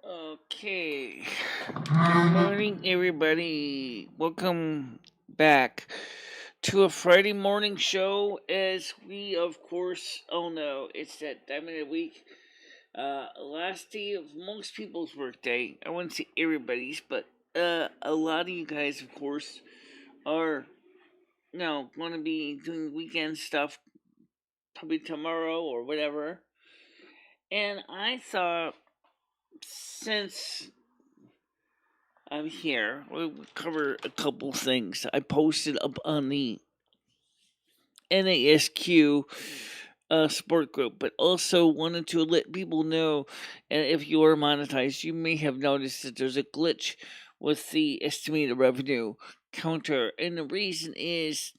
Okay. Good morning, everybody. Welcome back to a Friday morning show. As we, of course, all know, it's that time of the week. Last day of most people's workday. I wouldn't say everybody's, but a lot of you guys, of course, are going to be doing weekend stuff probably tomorrow or whatever. And I thought, since I'm here, we'll cover a couple things. I posted up on the NASQ support group, but also wanted to let people know, and if you are monetized, you may have noticed that there's a glitch with the estimated revenue counter, and the reason is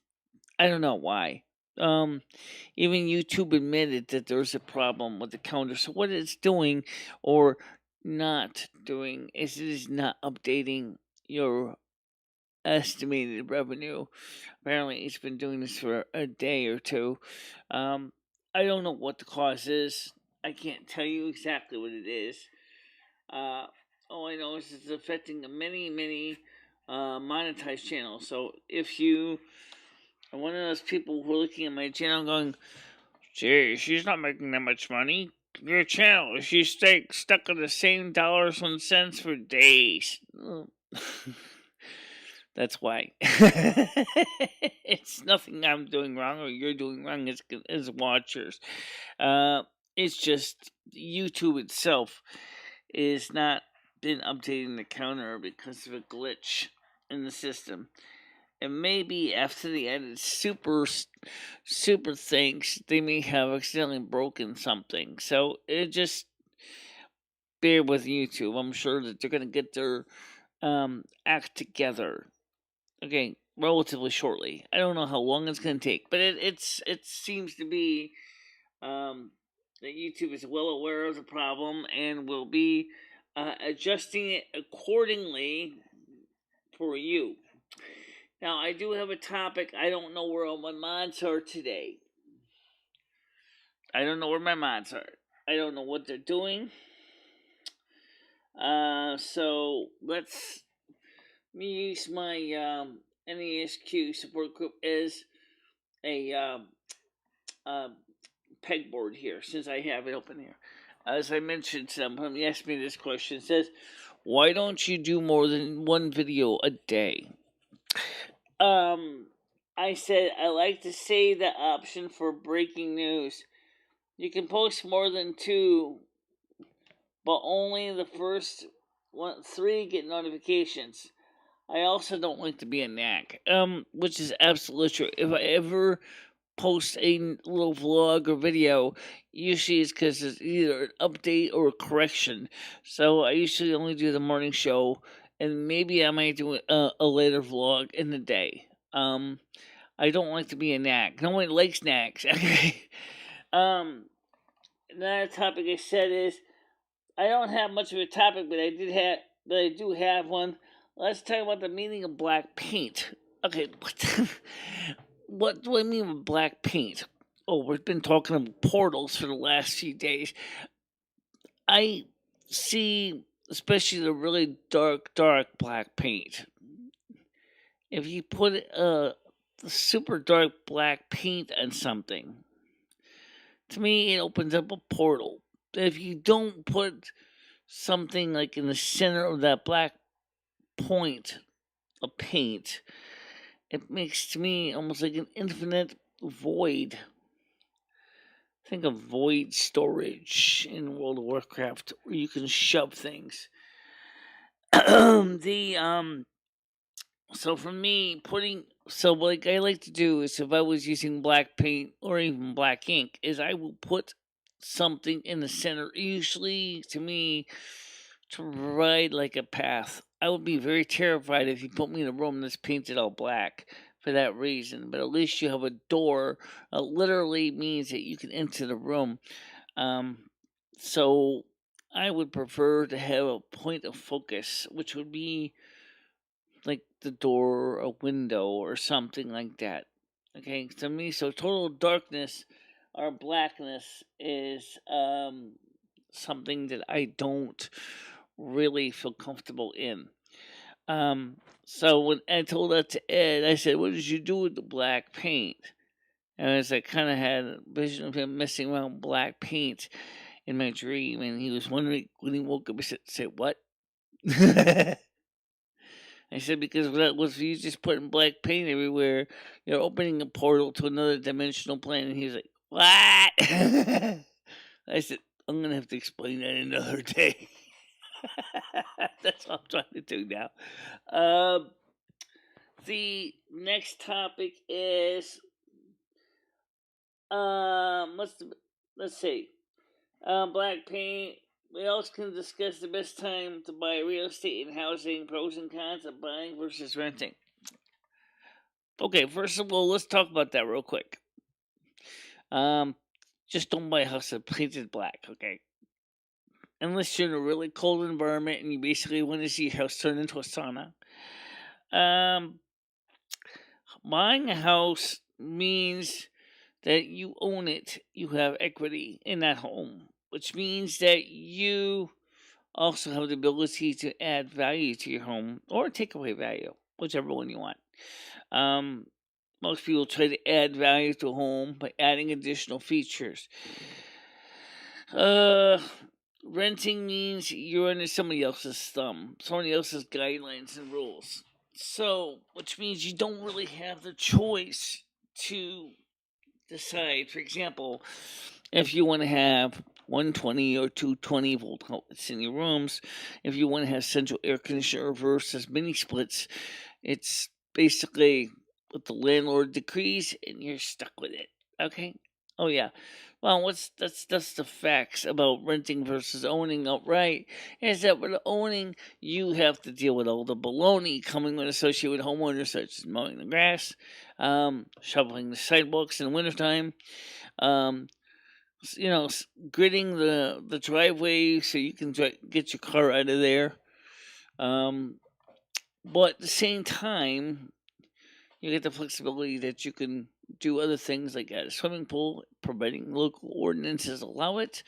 I don't know why. Even YouTube admitted that there's a problem with the counter. So what it's doing or not doing is it is not updating your estimated revenue. Apparently, it's been doing this for a day or two. I don't know what the cause is. I can't tell you exactly what it is. All I know is it's affecting many monetized channels. So if you are one of those people who are looking at my channel going, "Gee, she's not making that much money. Your channel, she's stuck on the same dollars and cents for days." That's why. It's nothing I'm doing wrong or you're doing wrong as watchers. It's just YouTube itself is not been updating the counter because of a glitch in the system. And maybe after they added super things, they may have accidentally broken something. So it just bear with YouTube. I'm sure that they're gonna get their act together. Okay, relatively shortly. I don't know how long it's gonna take, but it seems to be that YouTube is well aware of the problem and will be adjusting it accordingly for you. Now, I do have a topic. I don't know where all my mods are today. I don't know where my mods are. I don't know what they're doing. So let's use my NASQ support group as a pegboard here, since I have it open here. As I mentioned, somebody asked me this question. It says, "Why don't you do more than one video a day?" I said I like to save the option for breaking news. You can post more than two, but only the first three get notifications. I also don't like to be a knack, which is absolutely true. If I ever post a little vlog or video, usually it's because it's either an update or a correction. So I usually only do the morning show, and maybe I might do a later vlog in the day. I don't like to be a knack. No one likes knacks. Okay. Another topic I said is I don't have much of a topic, but I do have one. Let's talk about the meaning of black paint. Okay, what do I mean with black paint? Oh, we've been talking about portals for the last few days. I see, especially the really dark black paint. If you put super dark black paint on something, to me, it opens up a portal. If you don't put something like in the center of that black point of paint, it makes to me almost like an infinite void. Think of void storage in World of Warcraft where you can shove things. So for me, what I like to do is, if I was using black paint or even black ink, is I will put something in the center, usually to me, to provide like a path. I would be very terrified if you put me in a room that's painted all black for that reason, but at least you have a door. Literally means that you can enter the room. So I would prefer to have a point of focus, which would be like the door or a window or something like that. Okay, to me, so total darkness or blackness is something that I don't really feel comfortable in. So when I told that to Ed, I said, "What did you do with the black paint?" And as I kind of had a vision of him messing around with black paint in my dream, and he was wondering when he woke up. He said what?" I said, "Because that was you just putting black paint everywhere. You're opening a portal to another dimensional plane." And he was like, "What?" I said, "I'm gonna have to explain that another day." That's what I'm trying to do now. Um, the next topic is let's see. Black paint. We also can discuss the best time to buy real estate and housing, pros and cons of buying versus renting. Okay, first of all, let's talk about that real quick. Um, just don't buy a house that's painted black, okay? Unless you're in a really cold environment and you basically want to see your house turn into a sauna. Um, Buying a house means that you own it, you have equity in that home, which means that you also have the ability to add value to your home or take away value, whichever one you want. Um, Most people try to add value to a home by adding additional features. Uh, Renting means you're under somebody else's thumb, somebody else's guidelines and rules. So, which means you don't really have the choice to decide. For example, if you want to have 120 or 220-volt outlets in your rooms, if you want to have central air conditioner versus mini splits, it's basically what the landlord decrees, and you're stuck with it. Okay. Oh yeah. Well, that's the facts about renting versus owning outright. Is that with owning, you have to deal with all the baloney coming with associated with homeowners, such as mowing the grass, shoveling the sidewalks in the wintertime, um, gridding the driveway so you can get your car out of there. But at the same time, you get the flexibility that you can do other things like at a swimming pool, providing local ordinances allow it.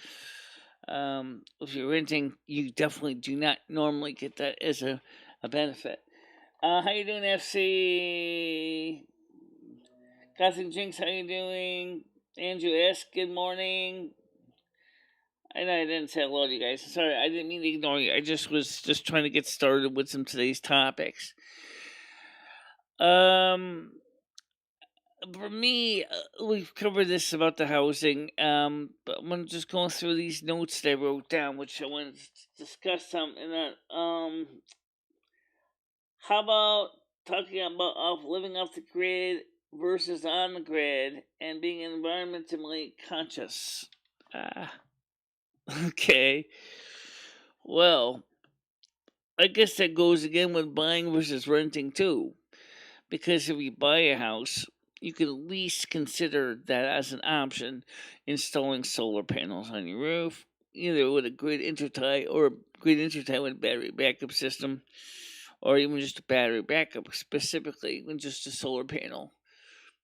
If you're renting, you definitely do not normally get that as a benefit. How you doing, FC? Gotham Jinx, how you doing? Andrew S, good morning. I know I didn't say hello to you guys. Sorry, I didn't mean to ignore you. I just was just trying to get started with some today's topics. Um, for me, we've covered this about the housing. But I'm just going through these notes that I wrote down, which I wanted to discuss something that. How about talking about living off the grid versus on the grid and being environmentally conscious? Okay. Well, I guess that goes again with buying versus renting too. Because if you buy a house, you can at least consider that as an option, installing solar panels on your roof, either with a grid intertie or a grid intertie with a battery backup system, or even just a battery backup specifically with just a solar panel.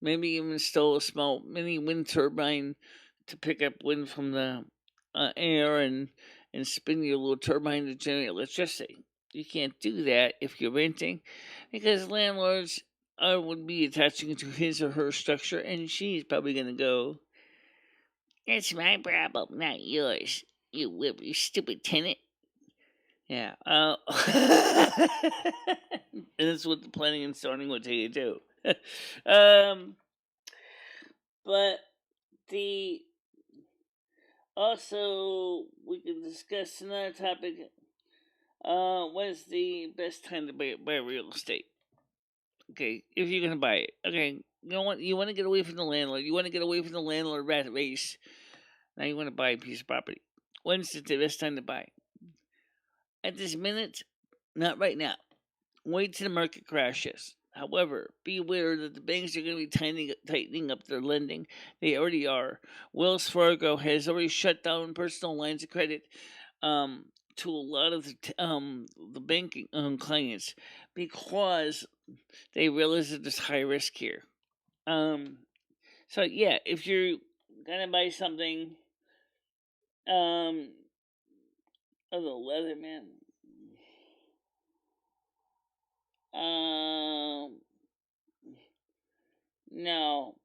Maybe even install a small mini wind turbine to pick up wind from the air and spin your little turbine to generate electricity. You can't do that if you're renting because landlords would be attaching to his or her structure, and she's probably going to go, "It's my problem, not yours, you stupid tenant." Yeah. And that's what the planning and zoning would tell you too. um, but the also we can discuss another topic. What is the best time to buy real estate? Okay, if you're gonna buy it, okay, you want to get away from the landlord. You want to get away from the landlord rat race. Now you want to buy a piece of property. When's the best time to buy? At this minute, not right now. Wait till the market crashes. However, be aware that the banks are going to be tightening up their lending. They already are. Wells Fargo has already shut down personal lines of credit to a lot of the banking clients because they realize that there's high risk here. So yeah, if you're gonna buy something, oh, the Leatherman. No.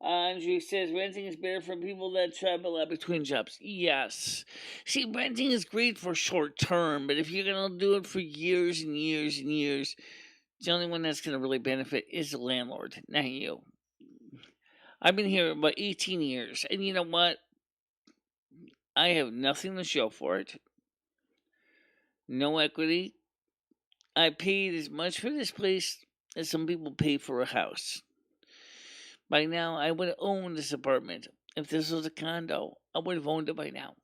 Andrew says renting is better for people that travel out between jobs. Yes. See, renting is great for short term, but if you're going to do it for years and years and years, the only one that's going to really benefit is the landlord, not you. I've been here about 18 years, and you know what? I have nothing to show for it. No equity. I paid as much for this place as some people pay for a house. By now, I would have owned this apartment. If this was a condo, I would have owned it by now.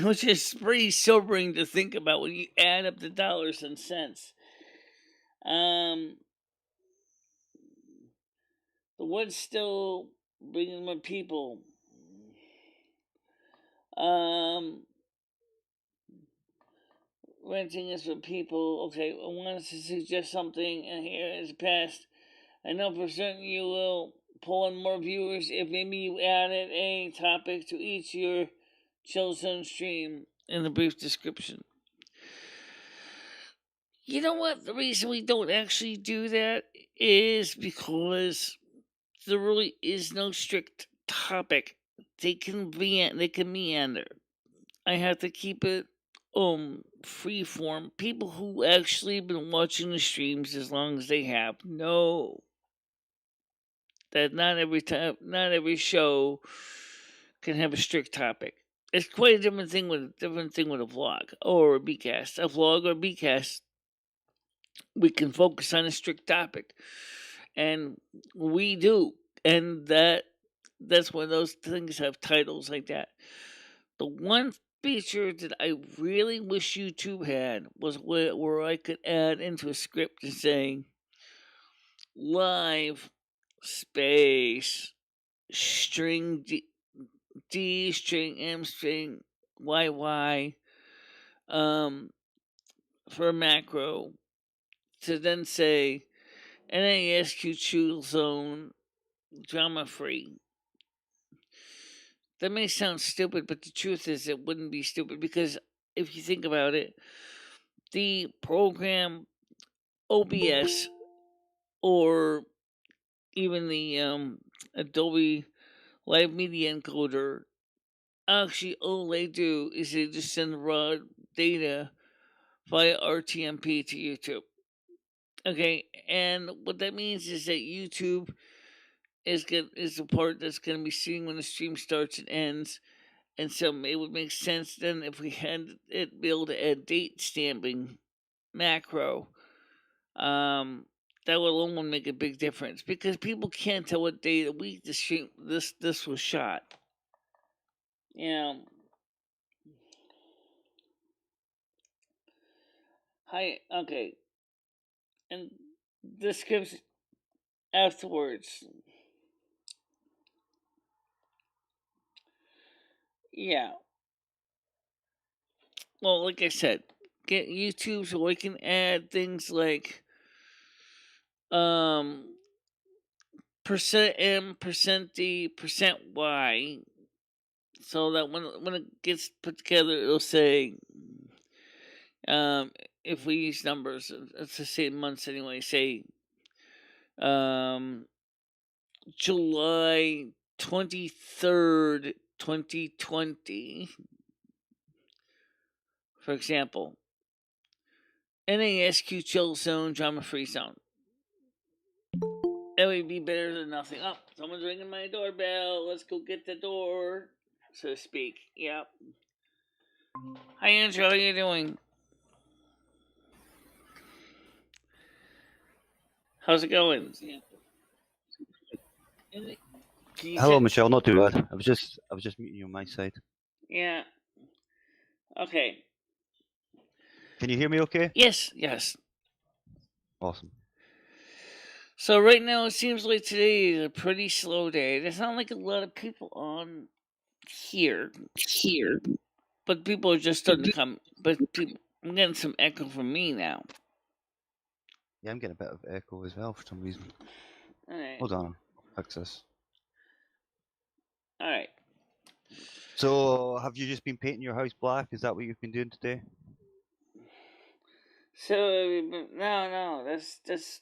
Which is pretty sobering to think about when you add up the dollars and cents. The wood's still bringing more people. Renting is for people. Okay, I wanted to suggest something, and here is past. I know for certain you will pull in more viewers if maybe you added a topic to each your Chill Zone stream in the brief description. You know what? The reason we don't actually do that is because there really is no strict topic. They can meander. I have to keep it free form. People who actually been watching the streams as long as they have know that not every show can have a strict topic. It's quite a different thing with a vlog or a bcast. A vlog or a bcast, we can focus on a strict topic, and we do, and that's why those things have titles like that. The one feature that I really wish YouTube had was where I could add into a script and saying live space string D string M string YY for a macro to then say NASQ Chill Zone drama free. That may sound stupid, but the truth is it wouldn't be stupid because if you think about it, the program OBS or even the Adobe Live Media Encoder, actually all they do is they just send raw data via RTMP to YouTube. Okay, and what that means is that YouTube is the part that's going to be seen when the stream starts and ends. And so it would make sense then if we had it be able to add date stamping macro. That would alone make a big difference because people can't tell what day of the week this was shot. Yeah. Hi. Okay. And description afterwards. Yeah. Well, like I said, get YouTube so we can add things like percent M, percent D, percent Y, so that when it gets put together, it'll say if we use numbers, let's just say months anyway. Say July 23rd, 2020, for example. NASQ Chill Zone, Drama Free Zone. That would be better than nothing. Oh, someone's ringing my doorbell. Let's go get the door, so to speak. Yep. Hi, Andrew. How are you doing? How's it going? Hello, Michelle. Not too bad. I was just muting you on my side. Yeah. Okay. Can you hear me okay? Yes, yes. Awesome. So right now it seems like today is a pretty slow day. There's not like a lot of people on here, but people are just starting to come. But I'm getting some echo from me now. Yeah, I'm getting a bit of echo as well for some reason. All right. Hold on, I'll fix this. All right. So, have you just been painting your house black? Is that what you've been doing today? So no, that's just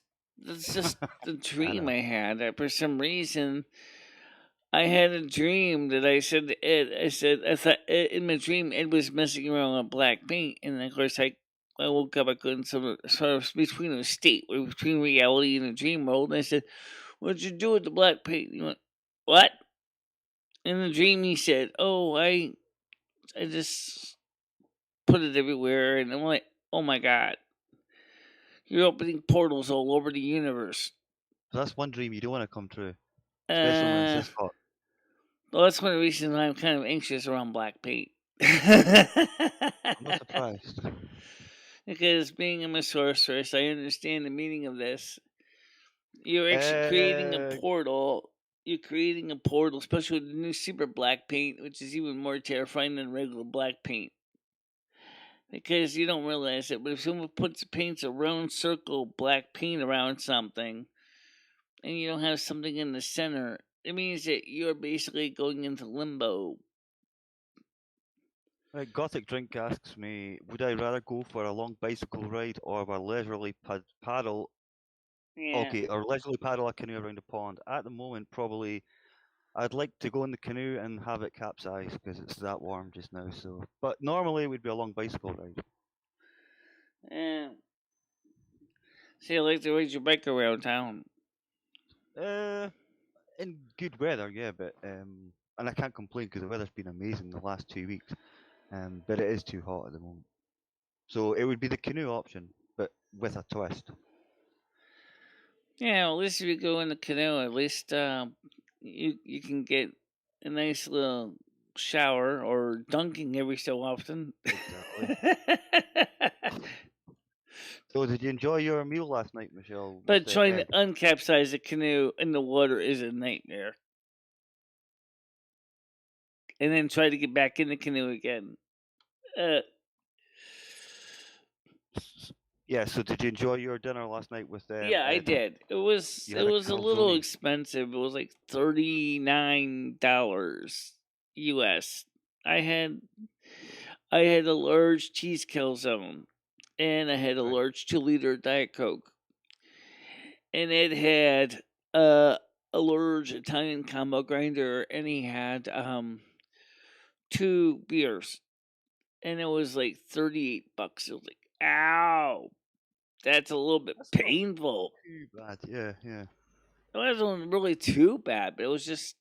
the dream I had. For some reason, I had a dream that I said to Ed. I thought in my dream Ed was messing around with black paint, and of course I woke up. I couldn't sort of between a state, between reality and a dream world. And I said, "What'd you do with the black paint?" He went, "What?" In the dream, he said, "Oh, I just put it everywhere," and I'm like, "Oh my god, you're opening portals all over the universe." So that's one dream you don't want to come true, especially when it's Uh, this hot. well, that's one of the reasons I'm kind of anxious around black paint. I'm not surprised. Because being a sorceress, I understand the meaning of this. You're actually creating a Uh, portal. You're creating a portal, especially with the new super black paint, which is even more terrifying than regular black paint. Because you don't realize it, but if someone paints a round circle black paint around something, and you don't have something in the center, it means that you're basically going into limbo. Right, Gothic Drink asks me, would I rather go for a long bicycle ride or a leisurely paddle? Yeah. Okay, or leisurely paddle a canoe around a pond. At the moment, probably I'd like to go in the canoe and have it capsize because it's that warm just now. So, but normally it would be a long bicycle ride. Yeah. See, I like to ride your bike around town. Uh, in good weather, yeah, but and I can't complain because the weather's been amazing the last 2 weeks. But it is too hot at the moment. So it would be the canoe option, but with a twist. Yeah, well, at least if you go in the canoe, at least you can get a nice little shower or dunking every so often. Exactly. So did you enjoy your meal last night, Michelle, with But trying to Ed? uncapsize a canoe in the water is a nightmare. And then try to get back in the canoe again. Uh, Yeah, so did you enjoy your dinner last night with yeah, I Ed? did. It was You it had a was a little calzone. expensive. It was like $39 US. I had I had a large cheese calzone, and I had a Right. large 2-liter Diet Coke, and it had uh, a large Italian combo grinder, and he had 2 beers, and it was like $38. It was like, ow, that's a little bit That's not painful. too bad. Yeah, yeah. It wasn't really too bad, but it was just,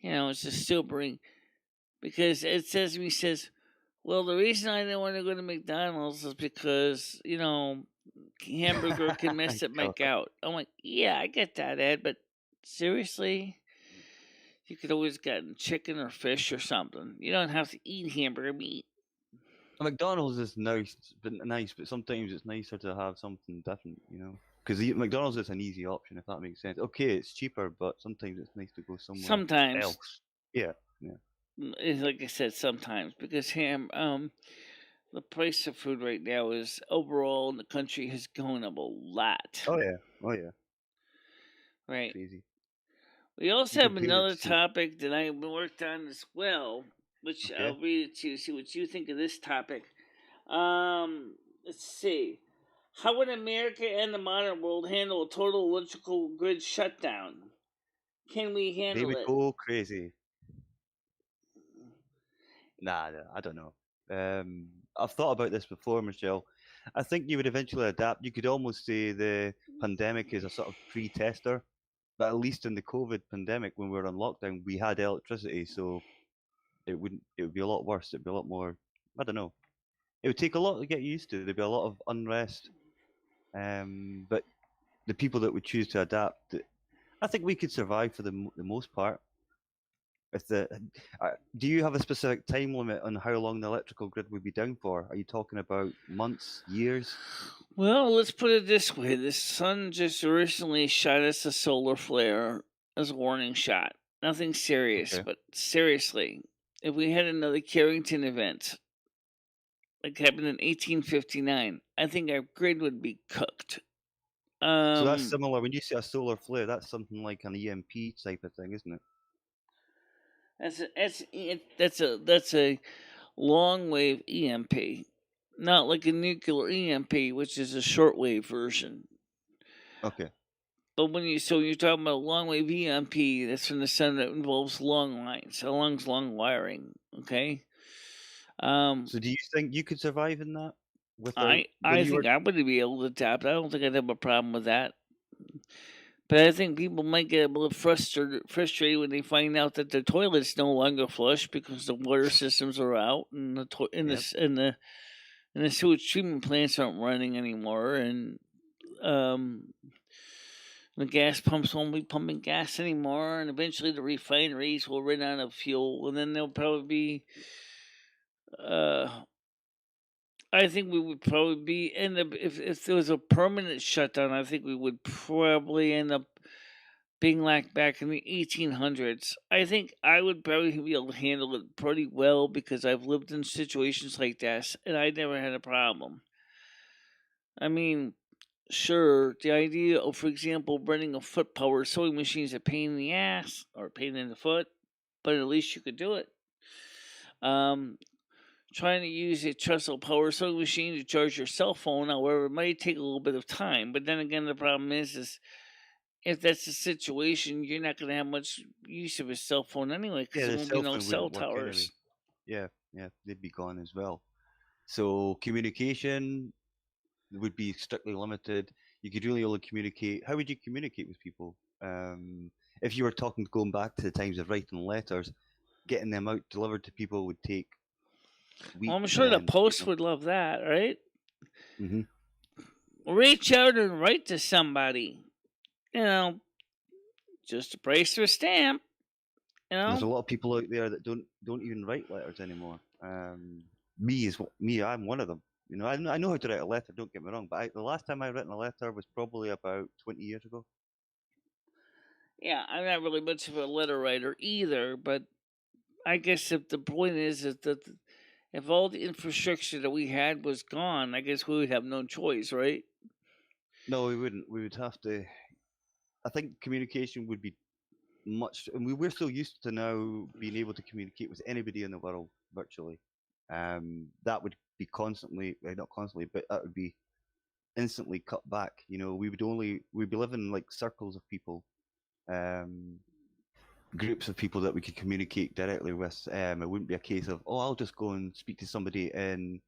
it's just sobering because it says to me, says, well, the reason I didn't want to go to McDonald's is because, hamburger can mess up my God. gout. I'm like, yeah, I get that, Ed, but seriously, you could always get chicken or fish or something. You don't have to eat hamburger meat. McDonald's is nice, but sometimes it's nicer to have something different, you know? Because McDonald's is an easy option, if that makes sense. Okay, it's cheaper, but sometimes it's nice to go somewhere Sometimes, else. Yeah, yeah. like I said, sometimes because the price of food right now is overall in the country has gone up a lot. Oh yeah, oh yeah. Right. Crazy. We also You have compare it another to topic that I worked on as well, which okay. I'll read it to you, see what you think of this topic. Let's see. How would America and the modern world handle a total electrical grid shutdown? Can we They handle would it? go crazy. Nah, I don't know. I've thought about this before, Michelle. I think you would eventually adapt. You could almost say the pandemic is a sort of pre-tester, but at least in the COVID pandemic, when we were on lockdown, we had electricity, so it would be a lot worse. It'd be a lot more. I don't know. It would take a lot to get used to. There'd be a lot of unrest. But the people that would choose to adapt, I think we could survive for the most part. If do you have a specific time limit on how long the electrical grid would be down for? Are you talking about months, years? Well, let's put it this way: the sun just recently shot us a solar flare as a warning shot. Nothing serious, Okay. but seriously, if we had another Carrington event like happened in 1859, I think our grid would be cooked. So that's Um, similar. When you say a solar flare, that's something like an EMP type of thing, isn't it? That's a long wave EMP, not like a nuclear EMP, which is a shortwave version. Okay. But when you're talking about long wave EMP, that's from the sun that involves long lines, long wiring. Okay. Um, So do you think you could survive in that without when I you think were? I would be able to adapt. I don't think I'd have a problem with that. But I think people might get a little frustrated when they find out that their toilet's no longer flush because the water systems are out and Yep. and the sewage treatment plants aren't running anymore, and um, the gas pumps won't be pumping gas anymore, and eventually the refineries will run out of fuel, and then there'll probably be. I think we would probably be end up if there was a permanent shutdown. I think we would probably end up being like back in the 1800s. I think I would probably be able to handle it pretty well because I've lived in situations like this and I never had a problem. I mean, sure, the idea of, for example, running a foot power sewing machine is a pain in the ass or a pain in the foot, but at least you could do it. Um, Trying to use a trestle power sewing machine to charge your cell phone, however, it might take a little bit of time. But then again, the problem is if that's the situation, you're not going to have much use of a cell phone anyway because Yeah, there the won't be cell no phone cell wouldn't work anyway. towers. Yeah, yeah, they'd be gone as well. So communication would be strictly limited. You could really only communicate. How would you communicate with people? If you were talking, going back to the times of writing letters, getting them out delivered to people would take Well, I'm weeks sure the and post would love that, right? hmm Reach out and write to somebody. You know, just a price for a stamp. You there's a know. lot of people out there that don't even write letters anymore. Me, I'm one of them. You know, I know how to write a letter. Don't get me wrong, but the last time I written a letter was probably about 20 years ago. Yeah, I'm not really much of a letter writer either, but I guess if the point is that if all the infrastructure that we had was gone, I guess we would have no choice, right? No, we wouldn't. We would have to. I think communication would be much, and we're so used to now being able to communicate with anybody in the world virtually. That would be constantly, not constantly, but that would be instantly cut back. You know, we'd be living in like circles of people, um, groups of people that we could communicate directly with. It wouldn't be a case of, oh, I'll just go and speak to somebody in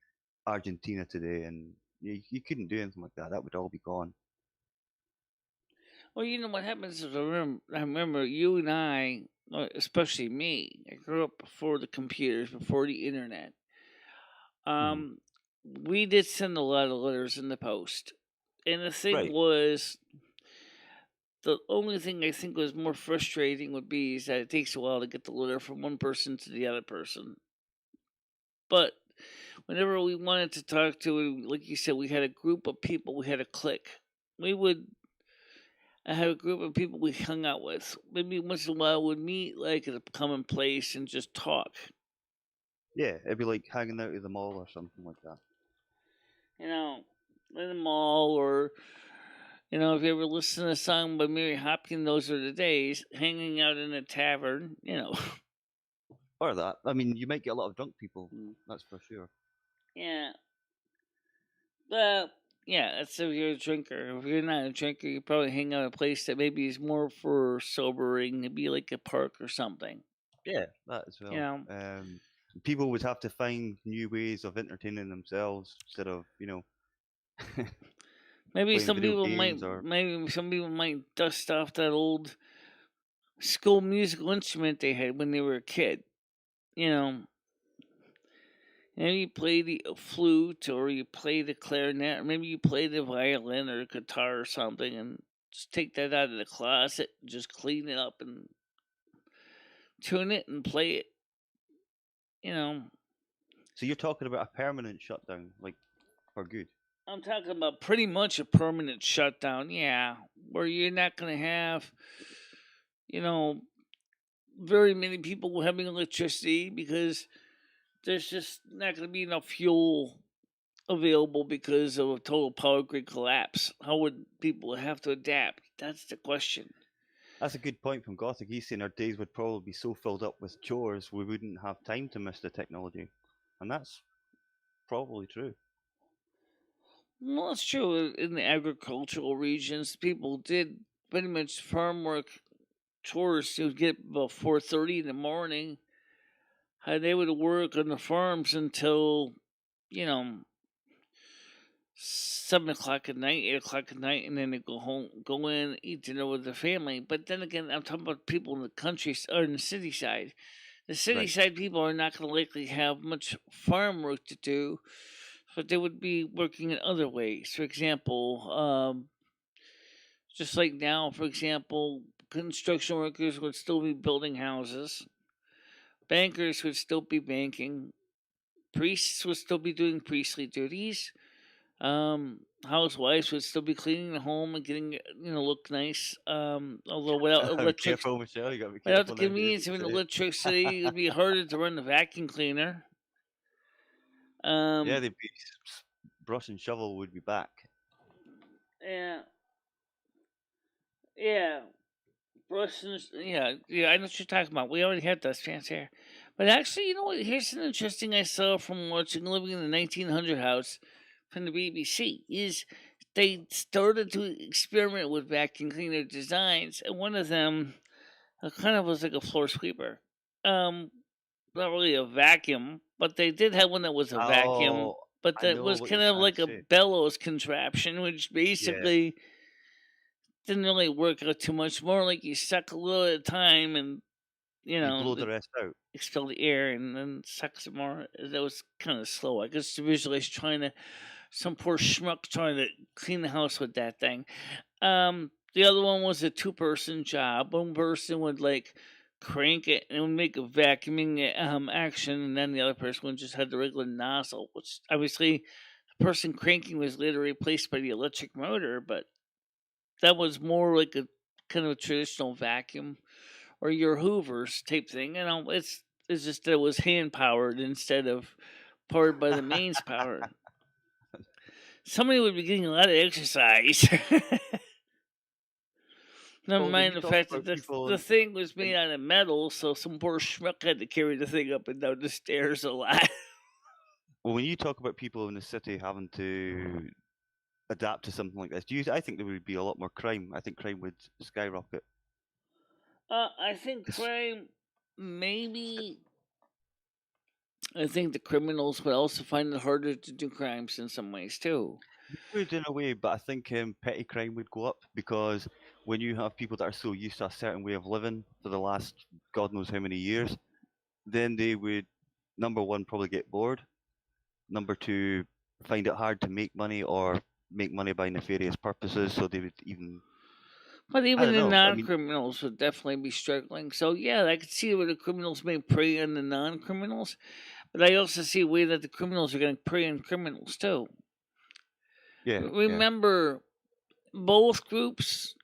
Argentina today, and you couldn't do anything like that. That would all be gone. Well, you know what happens is I remember you and I, especially me. I grew up before the computers, before the internet. Mhm. Um, we did send a lot of letters in the post, and the thing Right. was, the only thing I think was more frustrating would be is that it takes a while to get the letter from one person to the other person. But whenever we wanted to talk to, like you said, we had a group of people, we had a clique. We would I had a group of people we hung out with. Maybe once in a while we'd meet like at a common place and just talk. Yeah, it'd be like hanging out at the mall or something like that. You know, in the mall or if you ever listen to a song by Mary Hopkins, those are the days. Hanging out in a tavern, Or that. I mean, you might get a lot of drunk people. Mm. That's for sure. Yeah. Well, yeah, that's if you're a drinker. If you're not a drinker, you probably hang out at a place that maybe is more for sobering. It'd be like a park or something. Yeah, that as You well. know, People would have to find new ways of entertaining themselves instead of, playing video games or. maybe some people might dust off that old school musical instrument they had when they were a kid. You know, maybe you play the flute or you play the clarinet, or maybe you play the violin or guitar or something, and just take that out of the closet, and just clean it up and tune it and play it. You know, So you're talking about a permanent shutdown, like for good. I'm talking about pretty much a permanent shutdown. Yeah, where you're not going to have, you know, very many people having electricity because there's just not going to be enough fuel available because of a total power grid collapse. How would people have to adapt? That's the question. That's a good point from Gothic. He's saying our days would probably be so filled up with chores we wouldn't have time to miss the technology, and that's probably true. Well, it's true. In the agricultural regions, people did pretty much farm work chores. They would get about 4:30 in the morning. And they would work on the farms until, you know, 7 o'clock at night, 8 o'clock at night, and then they go home, go in, eat dinner with their family. But then again, I'm talking about people in the country or in the city side. The city Right. side people are not going to likely have much farm work to do, but they would be working in other ways. For example, just like now, for example, construction workers would still be building houses, bankers would still be banking, priests would still be doing priestly duties. Housewives would still be cleaning the home and getting look nice. Although Be careful, Michelle. You got to be without the careful nowadays convenience what of an you say. electricity, it would be harder to run the vacuum cleaner. Yeah, Um, they'd be brush and shovel would be back. yeah, yeah, Brushes, yeah, I know what you're talking about. We already had those fans here, but actually, you know what? Here's something interesting I saw from watching Living in the 1900 House from the BBC. Is they started to experiment with vacuum cleaner designs, and one of them kind of was like a floor sweeper. Um, Not really a vacuum, but they did have one that was a vacuum, Oh, but I that know was what you're kind of trying to like a say. bellows contraption, which Yeah, basically didn't really work out too much. More like you suck a little at a time, and you blow the it rest out. expel the air and then suck some more. That was kind of slow. I guess to visualize trying to some poor schmuck trying to clean the house with that thing. The other one was a two-person job. One person would like crank it and it would make a vacuuming action, and then the other person would just have the regular nozzle, which obviously the person cranking was later replaced by the electric motor, but that was more like a kind of a traditional vacuum or your Hoovers type thing. It's just that it was hand powered instead of powered by the mains power. Somebody would be getting a lot of exercise. Never Well, when mind you the talk fact that about people the thing was in made out of metal, so some poor schmuck had to carry the thing up and down the stairs a lot. well, when you talk about people in the city having to adapt to something like this, I think there would be a lot more crime. I think crime would skyrocket. I think It's crime, maybe. I think the criminals would also find it harder to do crimes in some ways too. would in a way, but I think petty crime would go up because when you have people that are so used to a certain way of living for the last God knows how many years, then they would number one probably get bored. Number two, find it hard to make money or make money by nefarious purposes. So they would even But I even don't the know. I non mean, criminals would definitely be struggling. So, yeah, I could see where the criminals may prey on the non criminals, but I also see a way that the criminals are going to prey on criminals too. yeah, yeah. Remember, both groups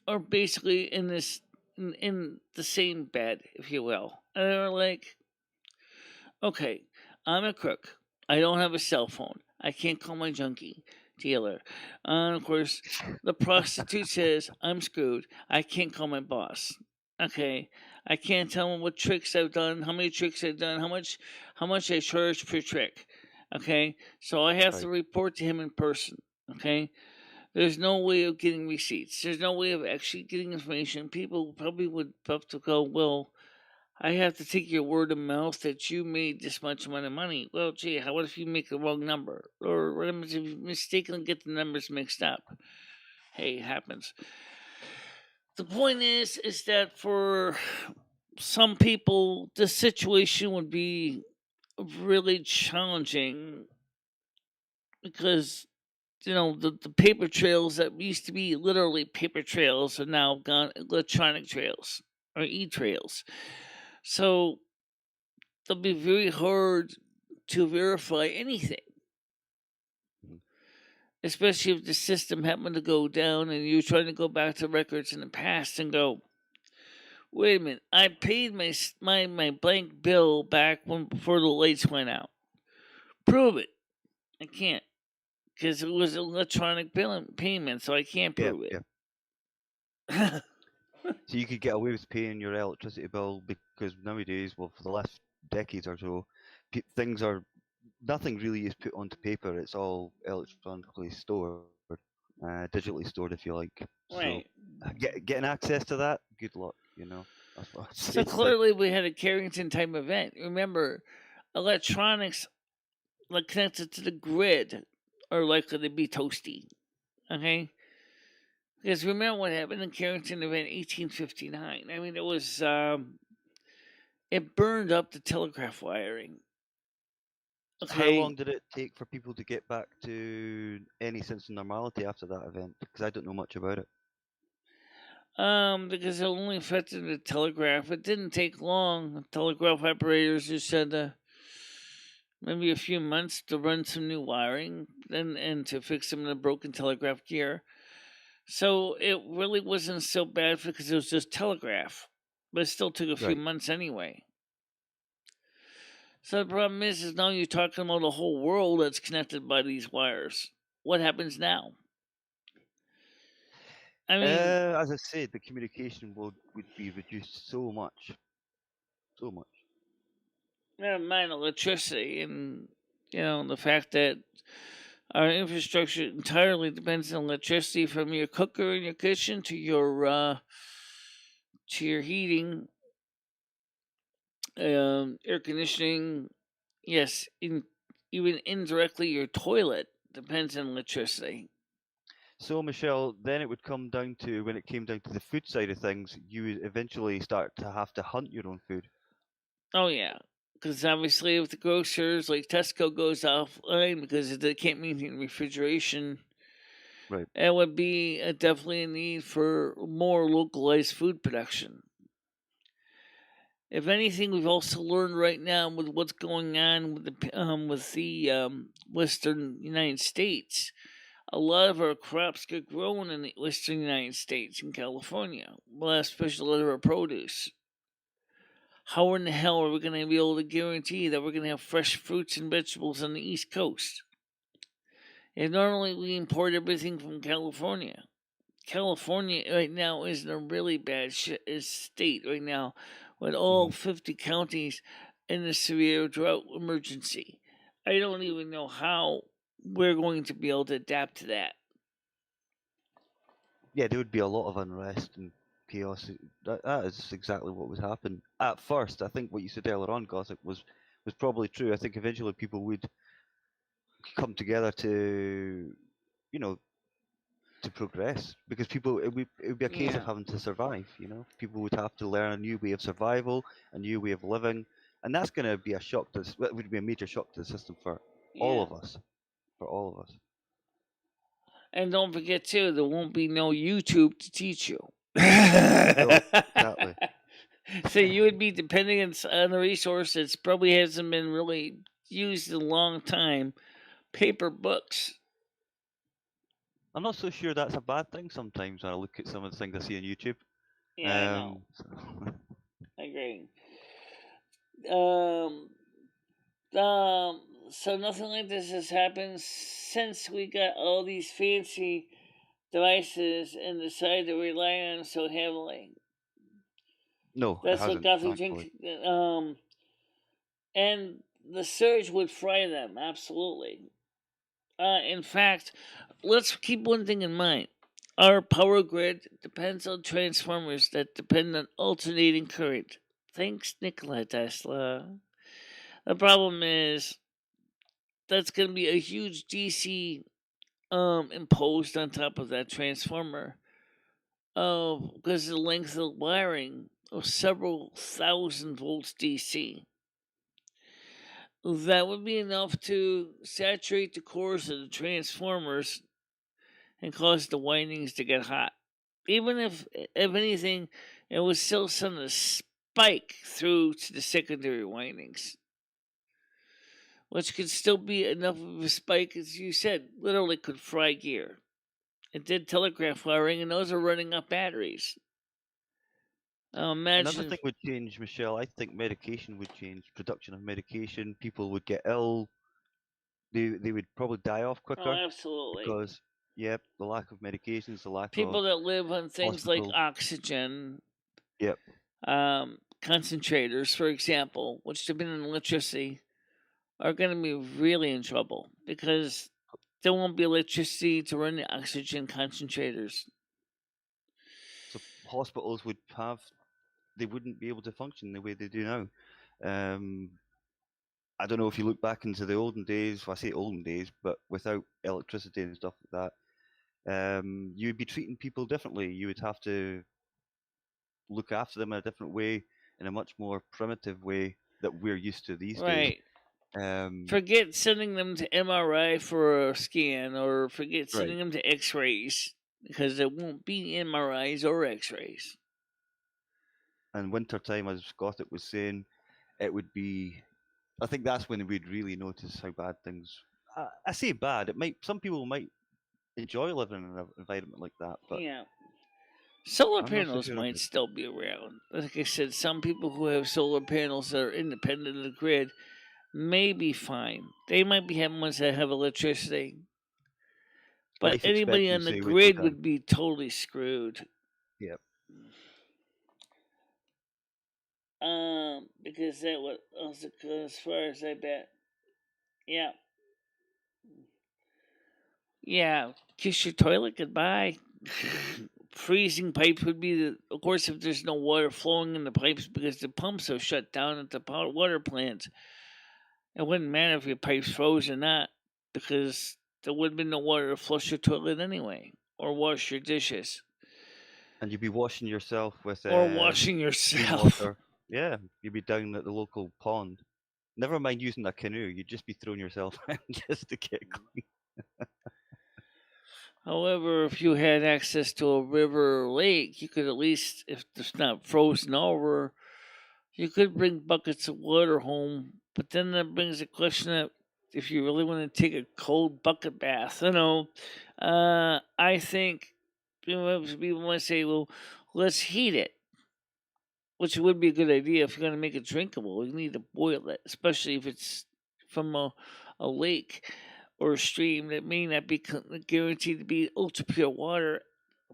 are basically in the same bed, if you will. And they're like, okay, I'm a crook. I don't have a cell phone. I can't call my junkie dealer. And of course, the prostitute says, I'm screwed. I can't call my boss. Okay. I can't tell him what tricks I've done, how many tricks I've done, how much I charge per trick. Okay. So I have to Right. report to him in person. Okay. There's no way of getting receipts. There's no way of actually getting information. People probably would have to go, well, I have to take your word of mouth that you made this much amount of money. Well, gee, how what if you make the wrong number? Or what happens if you mistakenly get the numbers mixed up? Hey, it happens. The point is that for some people, the situation would be really challenging because the paper trails that used to be literally paper trails are now gone electronic trails or e-trails. So they'll be very hard to verify anything, Mhm. especially if the system happened to go down and you're trying to go back to records in the past and go, wait a minute, I paid my blank bill back when before the lights went out. Prove it. I can't because it was electronic billing payment, so I can't Yeah, prove yeah. it. So you could get away with paying your electricity bill because nowadays, well, for the last decades or so, things are nothing really is put onto paper. It's all electronically stored, digitally stored, if you like. So Right. getting access to that, good luck. That's what I'd So say. So clearly, we had a Carrington type event. Remember, electronics like connected to the grid are likely to be toasty. Okay, because remember what happened in Carrington event 1859. I mean, it burned up the telegraph wiring. how long Okay, did it take for people to get back to any sense of normality after that event? Because I don't know much about it. because it only affected the telegraph. It didn't take long. Telegraph operators just said maybe a few months to run some new wiring and to fix some of the broken telegraph gear. So it really wasn't so bad because it was just telegraph, but it still took a few Right. months anyway. So the problem is now you're talking about a whole world that's connected by these wires. What happens now? I mean, As I said, the communication would be reduced so much, so much. never mind electricity and the fact that our infrastructure entirely depends on electricity from your cooker in your kitchen to your heating, air conditioning. Yes, even indirectly, your toilet depends on electricity. So, Michelle, then it would come down to when it came down to the food side of things, you would eventually start to have to hunt your own food. Oh yeah, because obviously, if the grocers like Tesco goes offline because they can't maintain refrigeration, Right. it would be definitely a need for more localized food production. If anything, we've also learned right now with what's going on with the Western United States. A lot of our crops get grown in the Western United States in California, well, especially a lot of our produce. How in the hell are we going to be able to guarantee that we're going to have fresh fruits and vegetables on the East Coast? And normally we import everything from California. California right now is in a really bad state right now, with all Hmm. 50 counties in a severe drought emergency. I don't even know how we're going to be able to adapt to that. Yeah, there would be a lot of unrest and chaos. That is exactly what would happen. At first, I think what you said earlier on, Gossip, was probably true. I think eventually people would come together to, you know, to progress because it would be a case of Yeah, having to survive. People would have to learn a new way of survival, a new way of living, and that's going to be a shock to well, it would be a major shock to the system for all yeah. of us, for all of us. And don't forget too, there won't be no YouTube to teach you. No, exactly. So you would be depending on a resource that's probably hasn't been really used in a long time. Paper books. I'm not so sure that's a bad thing sometimes when I look at some of the things I see on YouTube. Yeah, I know. So- I agree. Um, so nothing like this has happened since we got all these fancy devices and decided to rely on them so heavily. no, it That's what hasn't, got me thankfully. drinking. And the surge would fry them absolutely. In fact, let's keep one thing in mind. Our power grid depends on transformers that depend on alternating current. Thanks, Nikola Tesla. The problem is that's going to be a huge DC imposed on top of that transformer. Because of the length of the wiring of several thousand volts DC. That would be enough to saturate the cores of the transformers and cause the windings to get hot. Even if anything, it would still send a spike through to the secondary windings, which could still be enough of a spike, as you said, literally could fry gear. It did telegraph wiring, and those are running up batteries. Another Imagine. thing would change, Michelle. I think medication would change. Production of medication. People would get ill. They would probably die off Oh, quicker absolutely. because Yep, the lack of medications, the lack People of that live on things like hospital. oxygen, Yep. concentrators, for example, which depend on electricity, are going to be really in trouble because there won't be electricity to run the oxygen concentrators. So hospitals would have, they wouldn't be able to function the way they do now. I don't know if you look back into the olden days. Well, I say olden days, but without electricity and stuff like that, you would be treating people differently. You would have to look after them in a different way, in a much more primitive way that we're used to these days. Right. Um, Forget sending them to MRI for a scan, or forget right. sending them to x rays, because there won't be MRIs or x rays. And wintertime, as Scott was saying, it would be. I think that's when we'd really notice how bad things. I say bad. It might. Some people might enjoy living in an environment like that, but Yeah. Solar I'm not so panels sure might about. still be around. Like I said, some people who have solar panels that are independent of the grid may be fine. They might be having ones that have electricity. But Life anybody on the expectancy would go grid down. would be totally screwed. Yeah. Because that was also as far as I bet. Yeah. Yeah. Kiss your toilet goodbye. Freezing pipes would be the, of course, if there's no water flowing in the pipes because the pumps are shut down at the water plants. It wouldn't matter if your pipes froze or not because there would have been no water to flush your toilet anyway or wash your dishes And you'd be washing yourself with or washing clean yourself. water. Yeah, you'd be down at the local pond. Never mind using a canoe, you'd just be throwing yourself in just to get clean. However, if you had access to a river or lake, you could at least, if it's not frozen over, you could bring buckets of water home. But then that brings the question up if you really want to take a cold bucket bath. I think people might say, well, let's heat it, which would be a good idea if you're going to make it drinkable. You need to boil it, especially if it's from a lake or a stream that may not be guaranteed to be ultra pure water.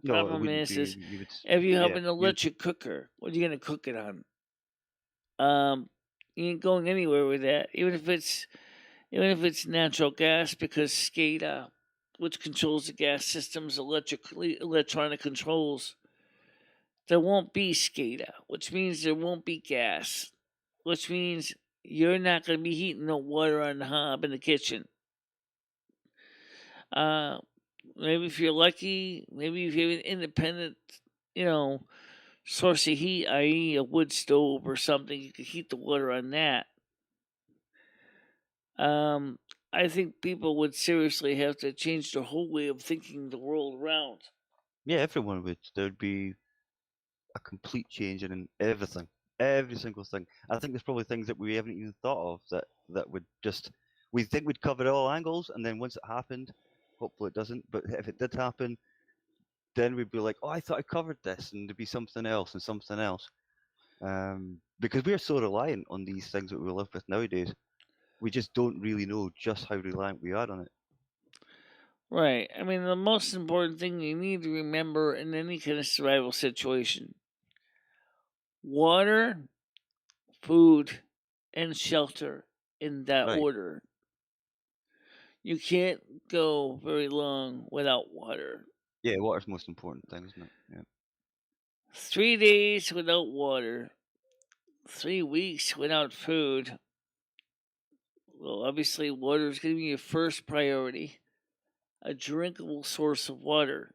The No, it problem wouldn't is, be. You would, if you have yeah, an you. electric cooker, what are you going to cook it on? You ain't going anywhere with that. Even if it's natural gas, because SCADA, which controls the gas systems electronic controls, there won't be SCADA, which means there won't be gas, which means you're not going to be heating no water on the hob in the kitchen. Uh, Maybe if you're lucky, maybe if you have an independent, you know, source of heat, i.e., a wood stove or something, you could heat the water on that. Um, I think people would seriously have to change their whole way of thinking the world around. Yeah, everyone would. There'd be a complete change in everything, every single thing. I think there's probably things that we haven't even thought of that would just. We think we'd cover all angles, and then once it happened, hopefully it doesn't. But if it did happen, then we'd be like, "Oh, I thought I covered this," and there'd be something else and something else. Because we're so reliant on these things that we live with nowadays, we just don't really know just how reliant we are on it. Right. I mean, the most important thing you need to remember in any kind of survival situation: water, food, and shelter, in that Right. order. You can't go very long without water. Yeah, water's the most important thing, isn't it? Yeah. 3 days without water, 3 weeks without food. Well, obviously, water is going to be your first priority, a drinkable source of water.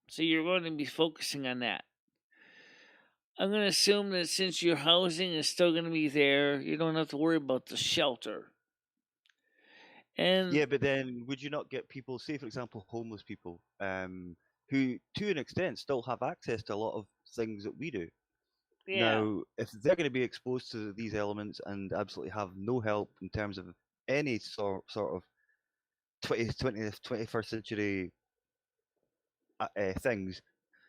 So you're going to be focusing on that. I'm going to assume that since your housing is still going to be there, you don't have to worry about the shelter. And Yeah, but then would you not get people, say for example, homeless people, who to an extent still have access to a lot of things that we do? yeah, Now, if they're going to be exposed to these elements and absolutely have no help in terms of any sort of 20th, 21st century things,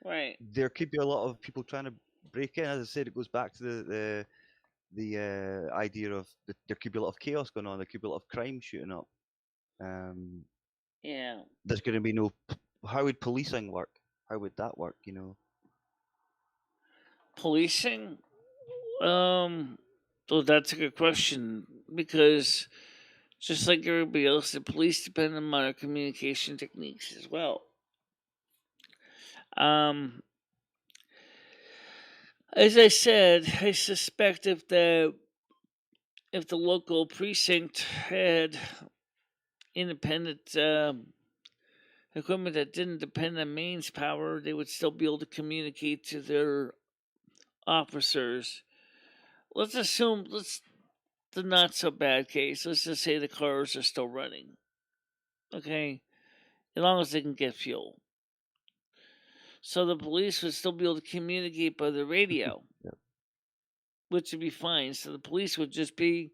right. there could be a lot of people trying to break in. As I said, it goes back to the idea of there could be a lot of chaos going on. There could be a lot of crime shooting up. Um, Yeah. there's going to be no how would policing work? How would that work? Policing? Well, that's a good question because just like everybody else, the police depend on modern communication techniques as well. Um, as I said, I suspect if the local precinct had independent equipment that didn't depend on mains power, they would still be able to communicate to their officers. Let's assume let's the not so bad case. Let's just say the cars are still running. Okay, as long as they can get fuel. So the police would still be able to communicate by the radio, Yeah. which would be fine. So the police would just be,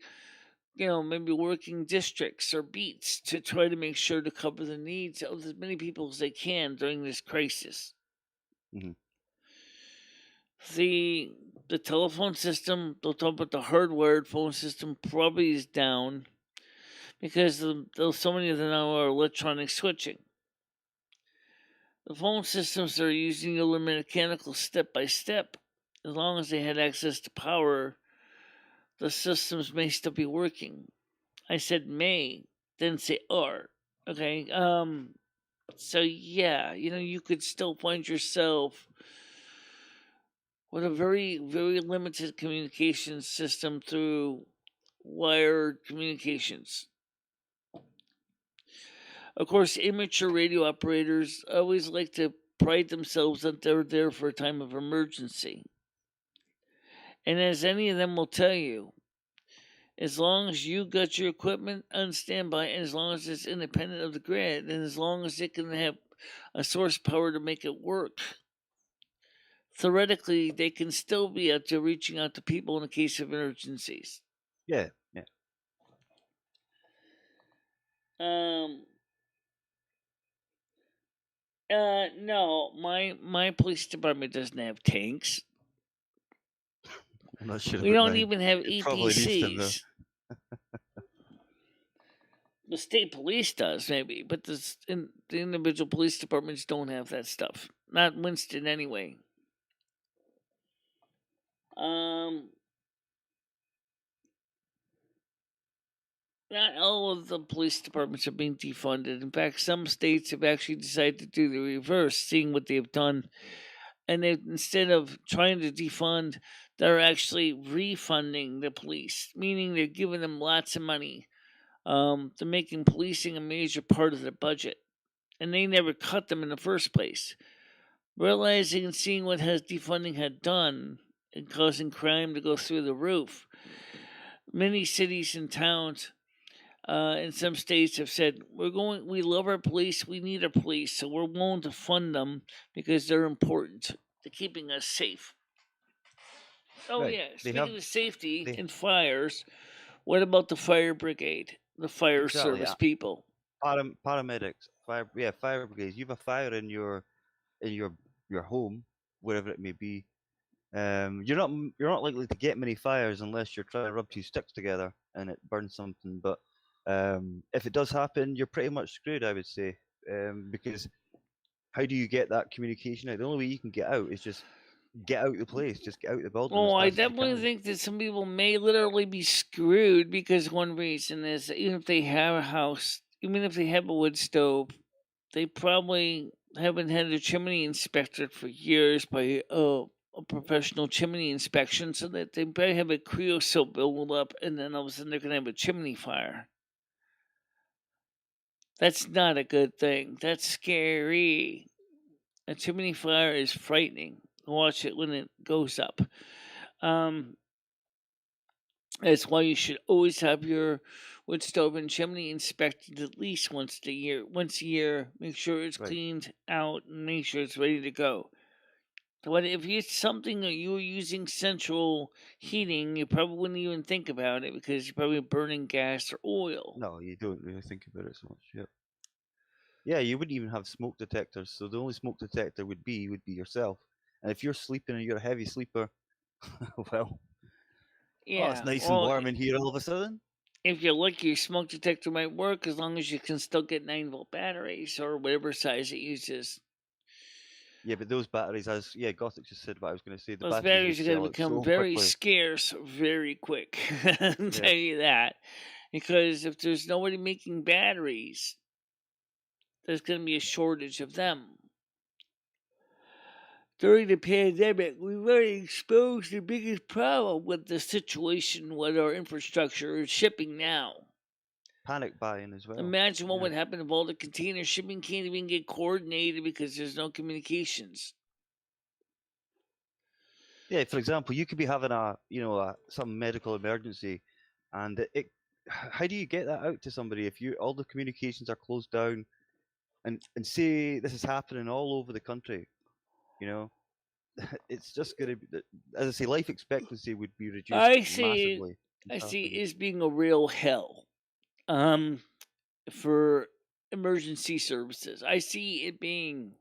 maybe working districts or beats to try to make sure to cover the needs of as many people as they can during this crisis. Hmm. The the telephone system, they'll talk about the hardwired phone system, probably is down because so many of them now are electronic switching. The phone systems are using the mechanical step by step. As long as they had access to power, the systems may still be working. I said may, didn't say are. Okay. So yeah, you could still find yourself with a very, very limited communication system through wired communications. Of course, amateur radio operators always like to pride themselves that they're there for a time of emergency. And as any of them will tell you, as long as you got your equipment on standby, and as long as it's independent of the grid, and as long as it can have a source power to make it work, theoretically, they can still be out there reaching out to people in the case of emergencies. Yeah. Yeah. Um, no, my police department doesn't have tanks. I'm not sure We about don't mine. even have It probably needs them though. APCs. The state police does maybe, but the individual police departments don't have that stuff. Not Winston anyway. Um, Not all of the police departments are being defunded. In fact, some states have actually decided to do the reverse, seeing what they've done, and instead of trying to defund, they're actually refunding the police, meaning they're giving them lots of money. They're making policing a major part of their budget, and they never cut them in the first place. Realizing and seeing what has defunding had done and causing crime to go through the roof, many cities and towns in some states have said we love our police, we need our police, so we're willing to fund them because they're important to keeping us safe. Oh Right. yeah, They speaking have of safety they and fires, what about the fire brigade, the fire exactly. service people? Paramedics, fire brigades. You have a fire in your home, wherever it may be. You're not likely to get many fires unless you're trying to rub two sticks together and it burns something. But if it does happen, you're pretty much screwed, I would say, because how do you get that communication out? The only way you can get out is just get out the place, just get out the building as Oh, I fast as you definitely can. think that some people may literally be screwed because one reason is that even if they have a house, even if they have a wood stove, they probably haven't had a chimney inspected for years by a professional chimney inspection, so that they probably have a creosote build up, and then all of a sudden they're going to have a chimney fire. That's not a good thing. That's scary. A chimney fire is frightening. Watch it when it goes up. Um, That's why you should always have your wood stove and chimney inspected at least once a year. Once a year, make sure it's Right. cleaned out and make sure it's ready to go. But if it's something that you're using central heating, you probably wouldn't even think about it because you're probably burning gas or oil. No, you don't really think about it so much. Yep. Yeah, you wouldn't even have smoke detectors, so the only smoke detector would be yourself. And if you're sleeping and you're a heavy sleeper, well, oh, it's Yeah, nice and well, warm in here all of a sudden. If you're lucky, your smoke detector might work as long as you can still get 9-volt batteries or whatever size it uses. Yeah, but those batteries, as yeah, Gothic just said what I was going to say. The Those batteries will batteries are going to sell out become so very quickly. scarce very quick. I'll Yeah, tell you that. Because if there's nobody making batteries, there's going to be a shortage of them. During the pandemic, we already exposed the biggest problem with the situation with our infrastructure and shipping now. panic buying as well. Imagine what Yeah, would happen if all the container shipping can't even get coordinated because there's no communications. yeah. For example, you could be having some medical emergency, and how do you get that out to somebody if you all the communications are closed down, and say this is happening all over the country? You know, it's just going to be, as I say, life expectancy would be reduced I see, massively from I see, starting. is being a real hell. Um, for emergency services, I see it being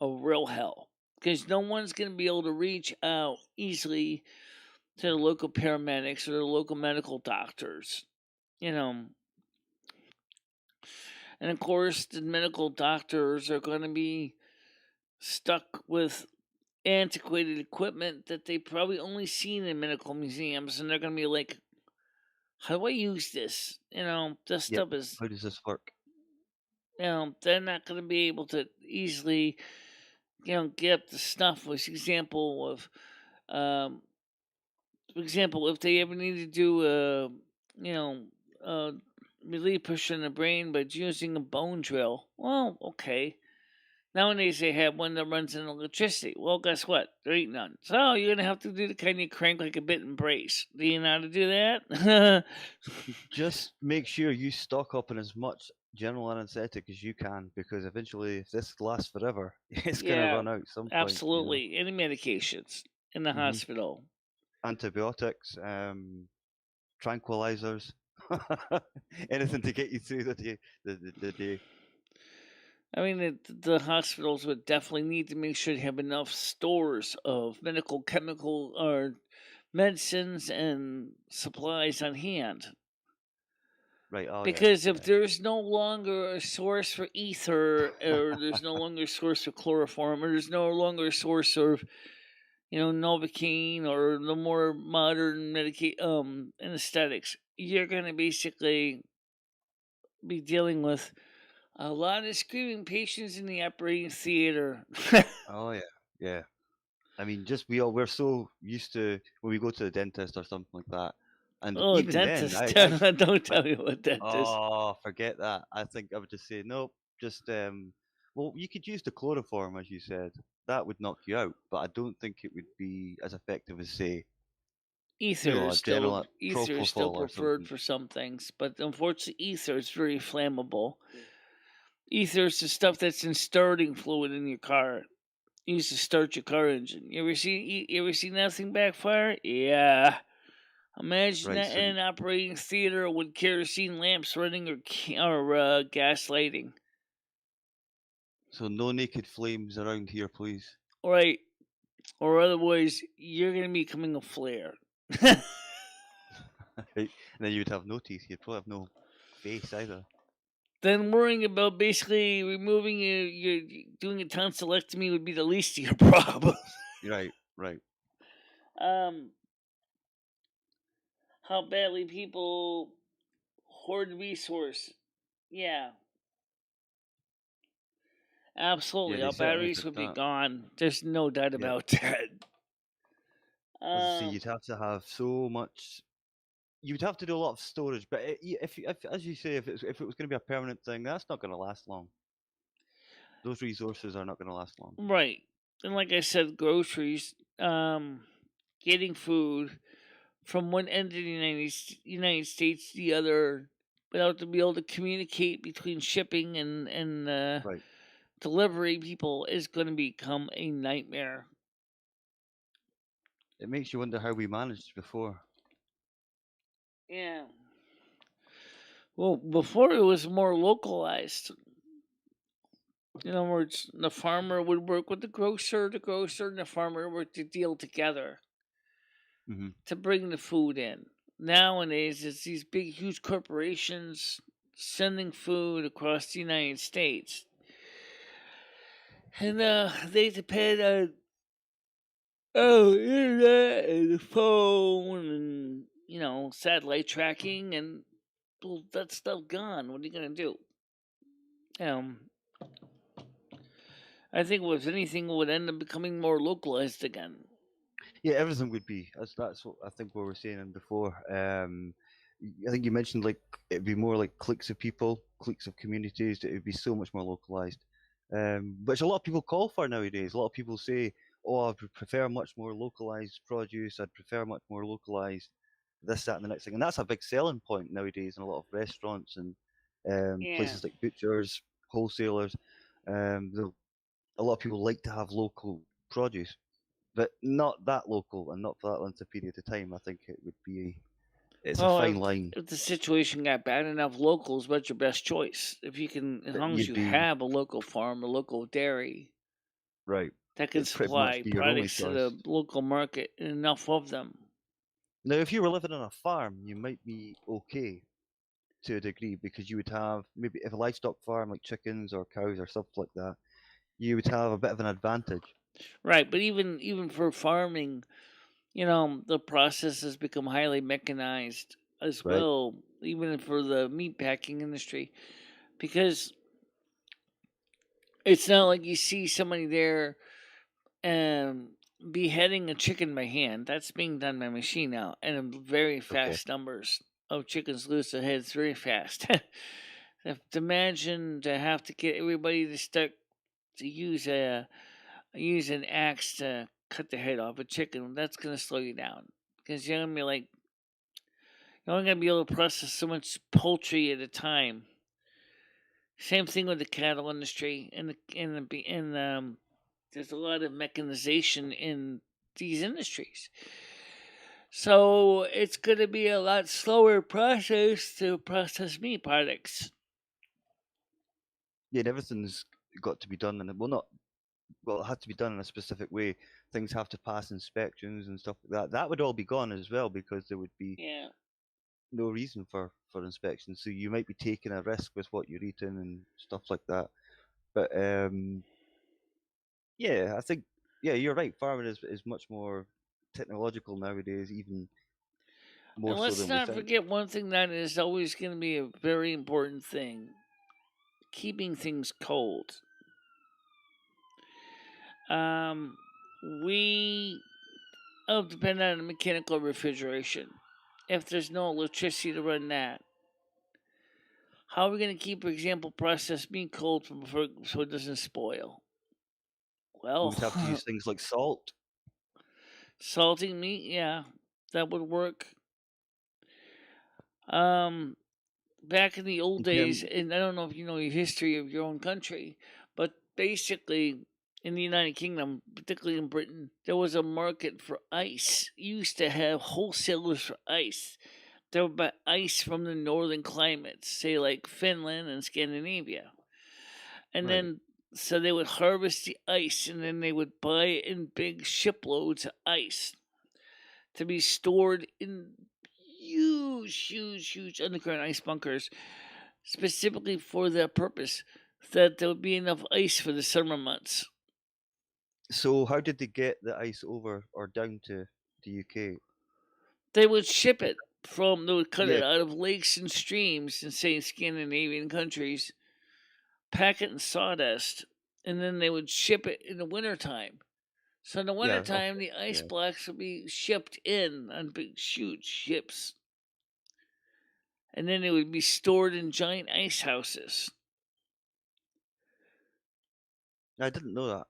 a real hell because no one's going to be able to reach out easily to the local paramedics or the local medical doctors. You know, and of course, the medical doctors are going to be stuck with antiquated equipment that they probably only seen in medical museums, and they're going to be like, "How do I use this?" This Yep. stuff is, How does this work? they're not going to be able to easily, get up to snuff. For example, um, if they ever need to do you know, a relief push in the brain by using a bone drill, well, okay. Nowadays they have one that runs on electricity. Well, guess what? There ain't none. So you're gonna have to do the kind you crank like a bit and brace. Do you know how to do that? Just make sure you stock up on as much general anesthetic as you can, because eventually, if this lasts forever, it's going to Yeah, run out at some point. absolutely. Any medications in the Hmm. hospital. Antibiotics, tranquilizers, anything to get you through the day. I mean, the hospitals would definitely need to make sure they have enough stores of medical, chemical, or medicines and supplies on hand. Right. Oh yeah. Because if Yeah. there's no longer a source for ether, or there's no longer a source for chloroform, or there's no longer a source of, Novocaine or the more modern anesthetics, you're gonna basically be dealing with a lot of screaming patients in the operating theater. Oh yeah. Yeah. I mean, just we're so used to when we go to the dentist or something like that, and Oh, even then, dentist! I Don't I tell me what dentist. oh, forget that. I think I would just say nope. Just well, you could use the chloroform as you said. That would knock you out, but I don't think it would be as effective as say, a general Ether is still propofol or preferred something. for some things, but unfortunately, ether is very flammable. Ether is the stuff that's in starting fluid in your car. Used to start your car engine. You ever seen that thing backfire? Yeah. Imagine Right. that in an operating theater with kerosene lamps running or gas lighting. So no naked flames around here, please. Right. Or otherwise, you're going to be becoming a flare. Right. And then you'd have no teeth. You'd probably have no face either. Then worrying about basically removing doing a tonsillectomy would be the least of your problems. Right. Right. um, how badly people hoard resource. Yeah, Yeah, absolutely. they Our certainly batteries did would be that. gone. There's no doubt Yeah. about that. As I say, Um, you'd have to have so much. You would have to do a lot of storage, but if as you say, if it was going to be a permanent thing, that's not going to last long. Those resources are not going to last long. right. And like I said, groceries, getting food from one end of the United States to the other without to be able to communicate between shipping and Right. delivery people is going to become a nightmare. It makes you wonder how we managed before. Yeah. Well, before it was more localized. Where the farmer would work with the grocer and the farmer work to deal together Hmm. to bring the food in. nowadays it's these big, huge corporations sending food across the United States, and they depend on internet and the phone and satellite tracking, and well, that stuff gone. What are you gonna do? Um, I think if anything, it would end up becoming more localized again. Yeah, everything would be. That's what I think we were saying before. I think you mentioned like it'd be more like cliques of people, cliques of communities. That it would be so much more localized, which a lot of people call for nowadays. A lot of people say, "Oh, I would prefer much more localized produce. I'd prefer much more localized this, that, and the next thing." And that's a big selling point nowadays in a lot of restaurants and Yeah. places like butchers, wholesalers. A lot of people like to have local produce, but not that local and not for that length of period of time. I think it's a Well, fine line. if the situation got bad enough, locals what's your best choice. If you can, as That long as you'd you be have a local farm, a local dairy right. that can It'd pretty much supply be your only products to choice. the local market and enough of them. Now, if you were living on a farm, you might be okay to a degree because you would have maybe if a livestock farm like chickens or cows or something like that, you would have a bit of an advantage, Right, but even for farming, the process has become highly mechanized as right? well, even for the meat packing industry, because it's not like you see somebody there um beheading a chicken by hand. That's being done by machine now, and in very Okay. fast numbers of chickens lose their heads very fast. To imagine to have to get everybody to start to use an axe to cut the head off a chicken, that's gonna slow you down because you're gonna be like you're only gonna be able to process so much poultry at a time. Same thing with the cattle industry and there's a lot of mechanization in these industries. So it's going to be a lot slower process to process meat products. Yeah, and everything's got to be done in it has to be done in a specific way. Things have to pass inspections and stuff like that. That would all be gone as well because there would be Yeah. no reason for inspection. So you might be taking a risk with what you're eating and stuff like that. But yeah, I think yeah, you're right. Farming is much more technological nowadays, even And more so let's than we not think. forget one thing that is always going to be a very important thing: keeping things cold. Um, we depend on mechanical refrigeration. If there's no electricity to run that, how are we going to keep, for example, processed meat cold so it doesn't spoil? We Well, would have to use things like salt. salting meat, yeah, that would work. Um, Back in the old In days, term, and I don't know if you know your history of your own country, but basically in the United Kingdom, particularly in Britain, there was a market for ice. You used to have wholesalers for ice. They would buy ice from the northern climates, say like Finland and Scandinavia. And right. then so they would harvest the ice and then they would buy it in big shiploads of ice to be stored in huge underground ice bunkers specifically for that purpose, that there would be enough ice for the summer months. So how did they get the ice over or down to the UK? They would ship it they would cut Yeah, it out of lakes and streams in, say, Scandinavian countries, pack it in sawdust, and then they would ship it in the wintertime. So in the yeah, wintertime, okay, the ice yeah. blocks would be shipped in on big, huge ships, and then they would be stored in giant ice houses. I didn't know that.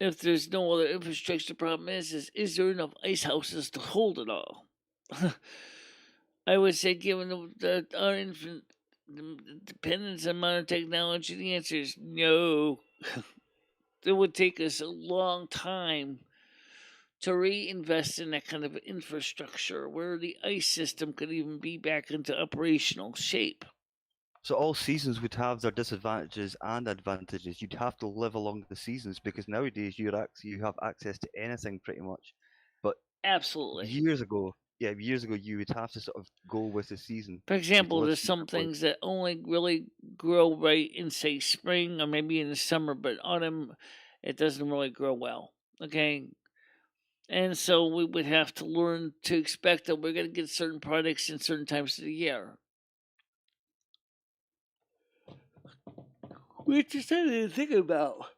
If there's no other infrastructure, the problem is there enough ice houses to hold it all? I would say, given our infant dependence on modern technology, the answer is no. It would take us a long time to reinvest in that kind of infrastructure where the ice system could even be back into operational shape. So all seasons would have their disadvantages and advantages. You'd have to live along the seasons because nowadays you have access to anything pretty much. But Absolutely. years ago, yeah, years ago you would have to sort of go with the season. For You'd example, there's listen some carefully. things that only really grow right in, say, spring or maybe in the summer, but autumn, it doesn't really grow well. Okay. And so we would have to learn to expect that we're going to get certain products in certain times of the year. Which is something to think about.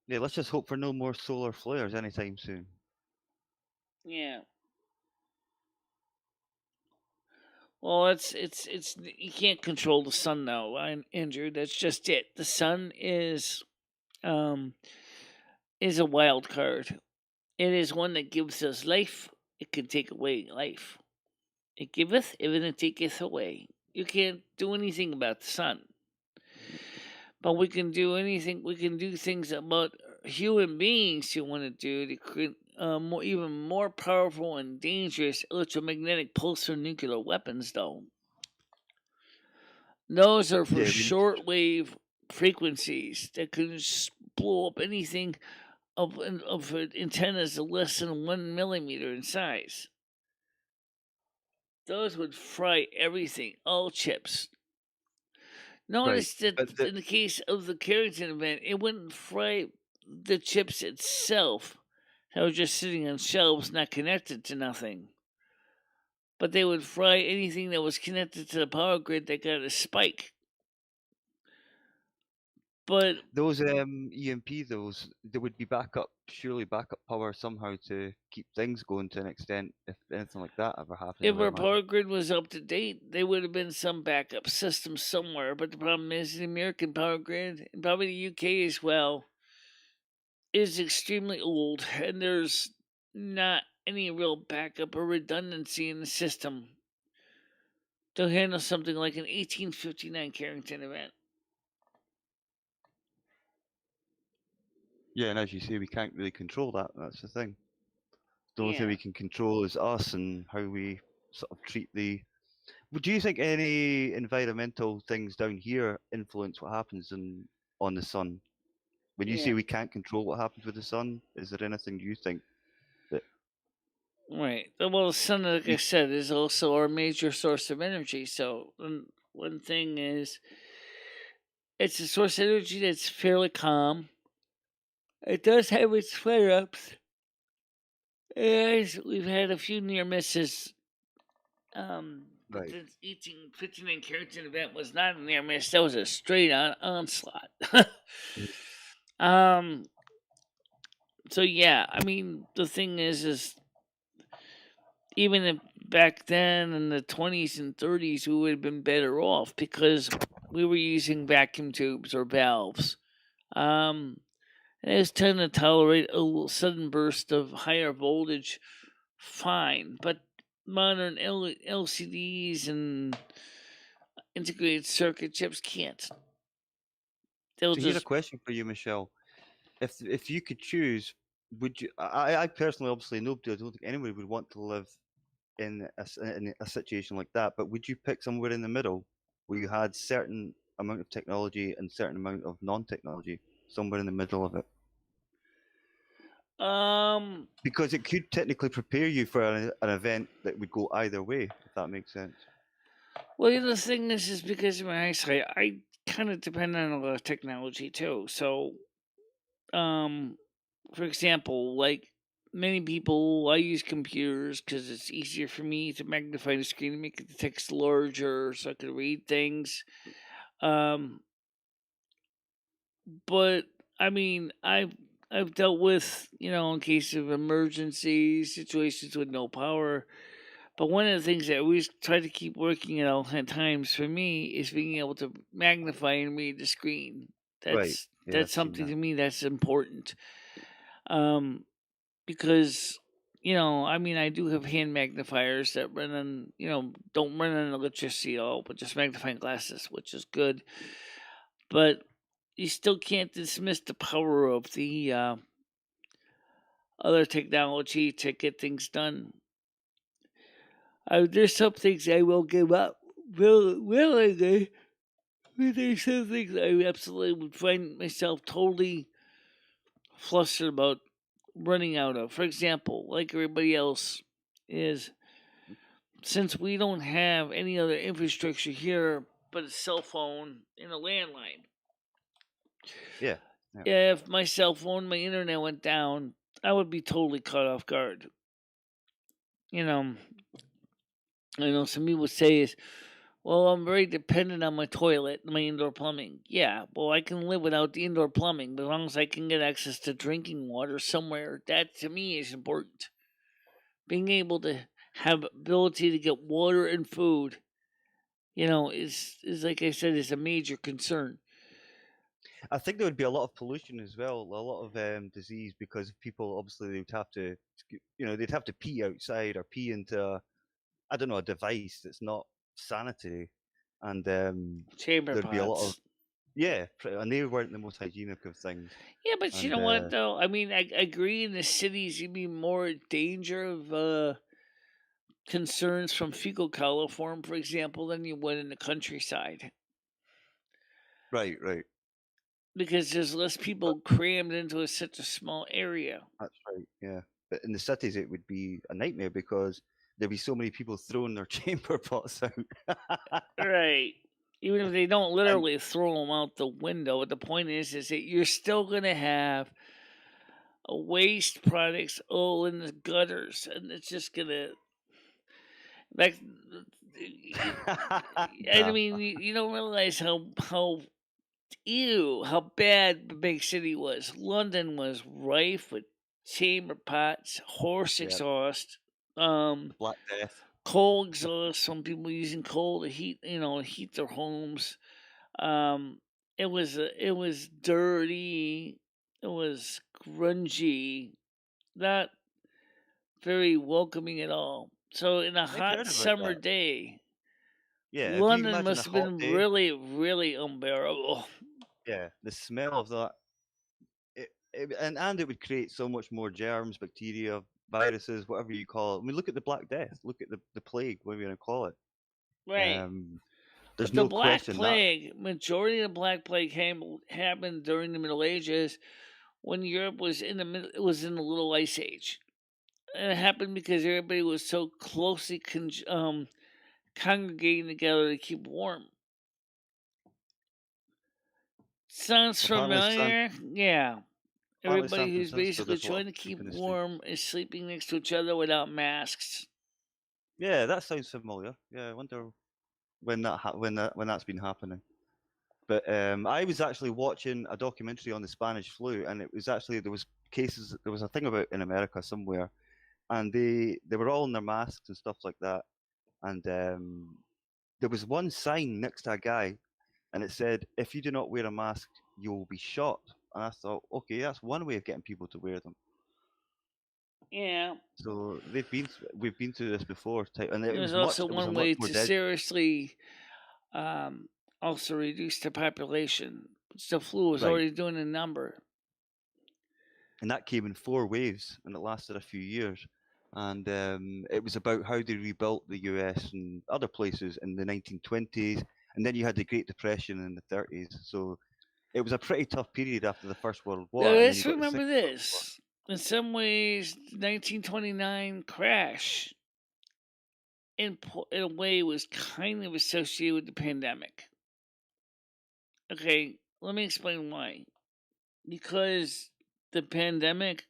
Yeah, let's just hope for no more solar flares anytime soon. Yeah. Well, it's you can't control the sun now, Andrew. That's just it. The sun um is a wild card. It is one that gives us life. It can take away life. It giveth, even it taketh away. You can't do anything about the sun. But we can do anything. We can do things about human beings who want to do to create even more powerful and dangerous electromagnetic pulsar nuclear weapons, though. Those are for Yeah, we need to shortwave frequencies that can blow up anything of antennas less than 1 millimeter in size. Those would fry everything, all chips. right, Notice that but the in the case of the Carrington event, it wouldn't fry the chips itself that were just sitting on shelves, not connected to nothing. But they would fry anything that was connected to the power grid that got a spike. But those EMP those there would be backup, surely backup power somehow to keep things going to an extent if anything like that ever happened, I if would our imagine. power grid was up to date, there would have been some backup system somewhere. But the problem is the American power grid, and probably the UK as well, is extremely old, and there's not any real backup or redundancy in the system to handle something like an 1859 Carrington event. Yeah, and as you say, we can't really control that. That's the thing. The only thing Yeah. we can control is us and how we sort of treat the. Do you think any environmental things down here influence what happens on the sun? When you say Yeah. we can't control what happens with the sun, is there anything you think that Right. Well, the sun, like I we said, is also our major source of energy. So, one thing is, it's a source of energy that's fairly calm. It does have its flare ups. And we've had a few near misses. But right? the 1859 Carrington event was not a near miss. That was a straight on onslaught. Mhm. um. So yeah, I mean, the thing is even if back then in the 20s and 30s, we would have been better off because we were using vacuum tubes or valves. Um, and it was tend to tolerate a little sudden burst of higher voltage fine, but modern LCDs and integrated circuit chips can't. They'll So here's a just question for you, Michelle. If you could choose, would you? I personally, obviously, nobody. I don't think anybody would want to live in a situation like that. But would you pick somewhere in the middle where you had certain amount of technology and certain amount of non-technology, somewhere in the middle of it? um Because it could technically prepare you for an event that would go either way, if that makes sense. well, the thing is because of my eyesight, I kind of depend on a lot of technology too. So, um, for example, like many people, I use computers because it's easier for me to magnify the screen and make the text larger so I can read things. Um, but I mean, I've dealt with in case of emergencies, situations with no power. But one of the things that I always try to keep working at all times for me is being able to magnify and read the screen. Right. That's Yeah, that's I've seen something that. to me that's important. Um, because I mean, I do have hand magnifiers that run on don't run on electricity at all, but just magnifying glasses, which is good. But you still can't dismiss the power of the other technology to get things done. There's some things I will give up willingly, but there's some things I absolutely would find myself totally flustered about running out of. For example, like everybody else, is since we don't have any other infrastructure here but a cell phone and a landline. Yeah. Yeah. If my cell phone, my internet went down, I would be totally caught off guard. You know, I know some people say is, well, I'm very dependent on my toilet and my indoor plumbing. Yeah, well, I can live without the indoor plumbing, but as long as I can get access to drinking water somewhere, that to me is important. Being able to have ability to get water and food, is like I said, is a major concern. I think there would be a lot of pollution as well, a lot of disease because people obviously they would have to, they'd have to pee outside or pee into I don't know a device that's not sanitary, and Chamber there'd be a lot of pots. and they weren't the most hygienic of things, Yeah, but you and know what though? I mean, I agree in the cities you'd be more in danger of concerns from fecal coliform, for example, than you would in the countryside. right, Because there's less but people crammed into such a small area. that's right, yeah. But in the cities, it would be a nightmare because there'd be so many people throwing their chamber pots out. Right. Even if they don't And literally throw them out the window, the point is that you're still going to have waste products all in the gutters, and it's just going to like. I nah, mean, you don't realize how bad the big city was. London was rife with chamber pots, horse yeah, exhaust, the Black Death, coal exhaust. Some people using coal to heat their homes. Um, it was dirty. It was grungy. Not very welcoming at all. So in a I've hot heard about summer that. day, Yeah, if you London imagine a must have hot been day, really, really unbearable. yeah, the smell of that, and it would create so much more germs, bacteria, viruses, whatever you call it. I mean, look at the Black Death, look at the plague, whatever you want to call it. Right. Um, But there's the no Black question that. Plague, majority of the Black Plague happened during the Middle Ages when Europe was in the middle. It was in the Little Ice Age, and it happened because everybody was so closely congregating together to keep warm. Sounds familiar? Yeah. Apparently Everybody San who's Francisco, basically there's a lot of trying to keep sleep in the streets. warm is sleeping next to each other without masks. Yeah, that sounds familiar. Yeah, I wonder when that's been happening. But I was actually watching a documentary on the Spanish flu, and it was actually there was a thing about in America somewhere, and they were all in their masks and stuff like that, and there was one sign next to a guy, and it said, "If you do not wear a mask, you will be shot." And I thought, okay, that's one way of getting people to wear them. Yeah. So we've been through this before, and There's also it was a one much way more to dead, seriously um, also reduce the population. Which the flu was right, already doing a number. and that came in four waves, and it lasted a few years. And it was about how they rebuilt the U.S. and other places in the 1920s, and then you had the Great Depression in the 30s. So it was a pretty tough period after the First World Now, War, and then you let's got the remember Second World War. this. In some ways, 1929 crash in a way was kind of associated with the pandemic. Okay, let me explain why. Because the pandemic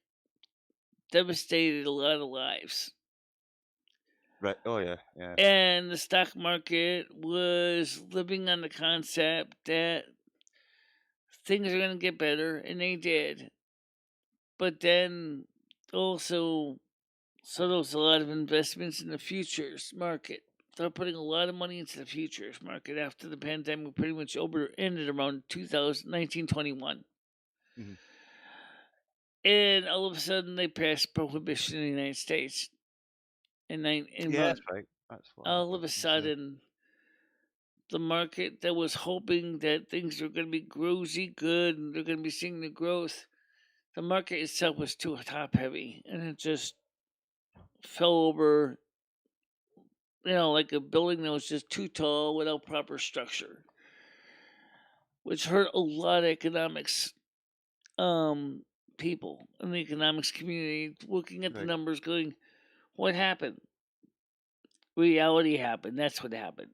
devastated a lot of lives. Right. Oh yeah, yeah. And the stock market was living on the concept that things are going to get better, and they did. But then also, so there was a lot of investments in the futures market. They're putting a lot of money into the futures market after the pandemic pretty much ended around 1921. Hmm. And all of a sudden, they passed prohibition in the United States. And Yeah, about that's right. That's what all of happened. a It's, sudden, the market that was hoping that things were going to be rosy good and they're going to be seeing the growth, the market itself was too top heavy and it just fell over, like a building that was just too tall without proper structure, which hurt a lot of economics. Um, people in the economics community looking at the Right. numbers, going, "What happened? Reality happened. That's what happened."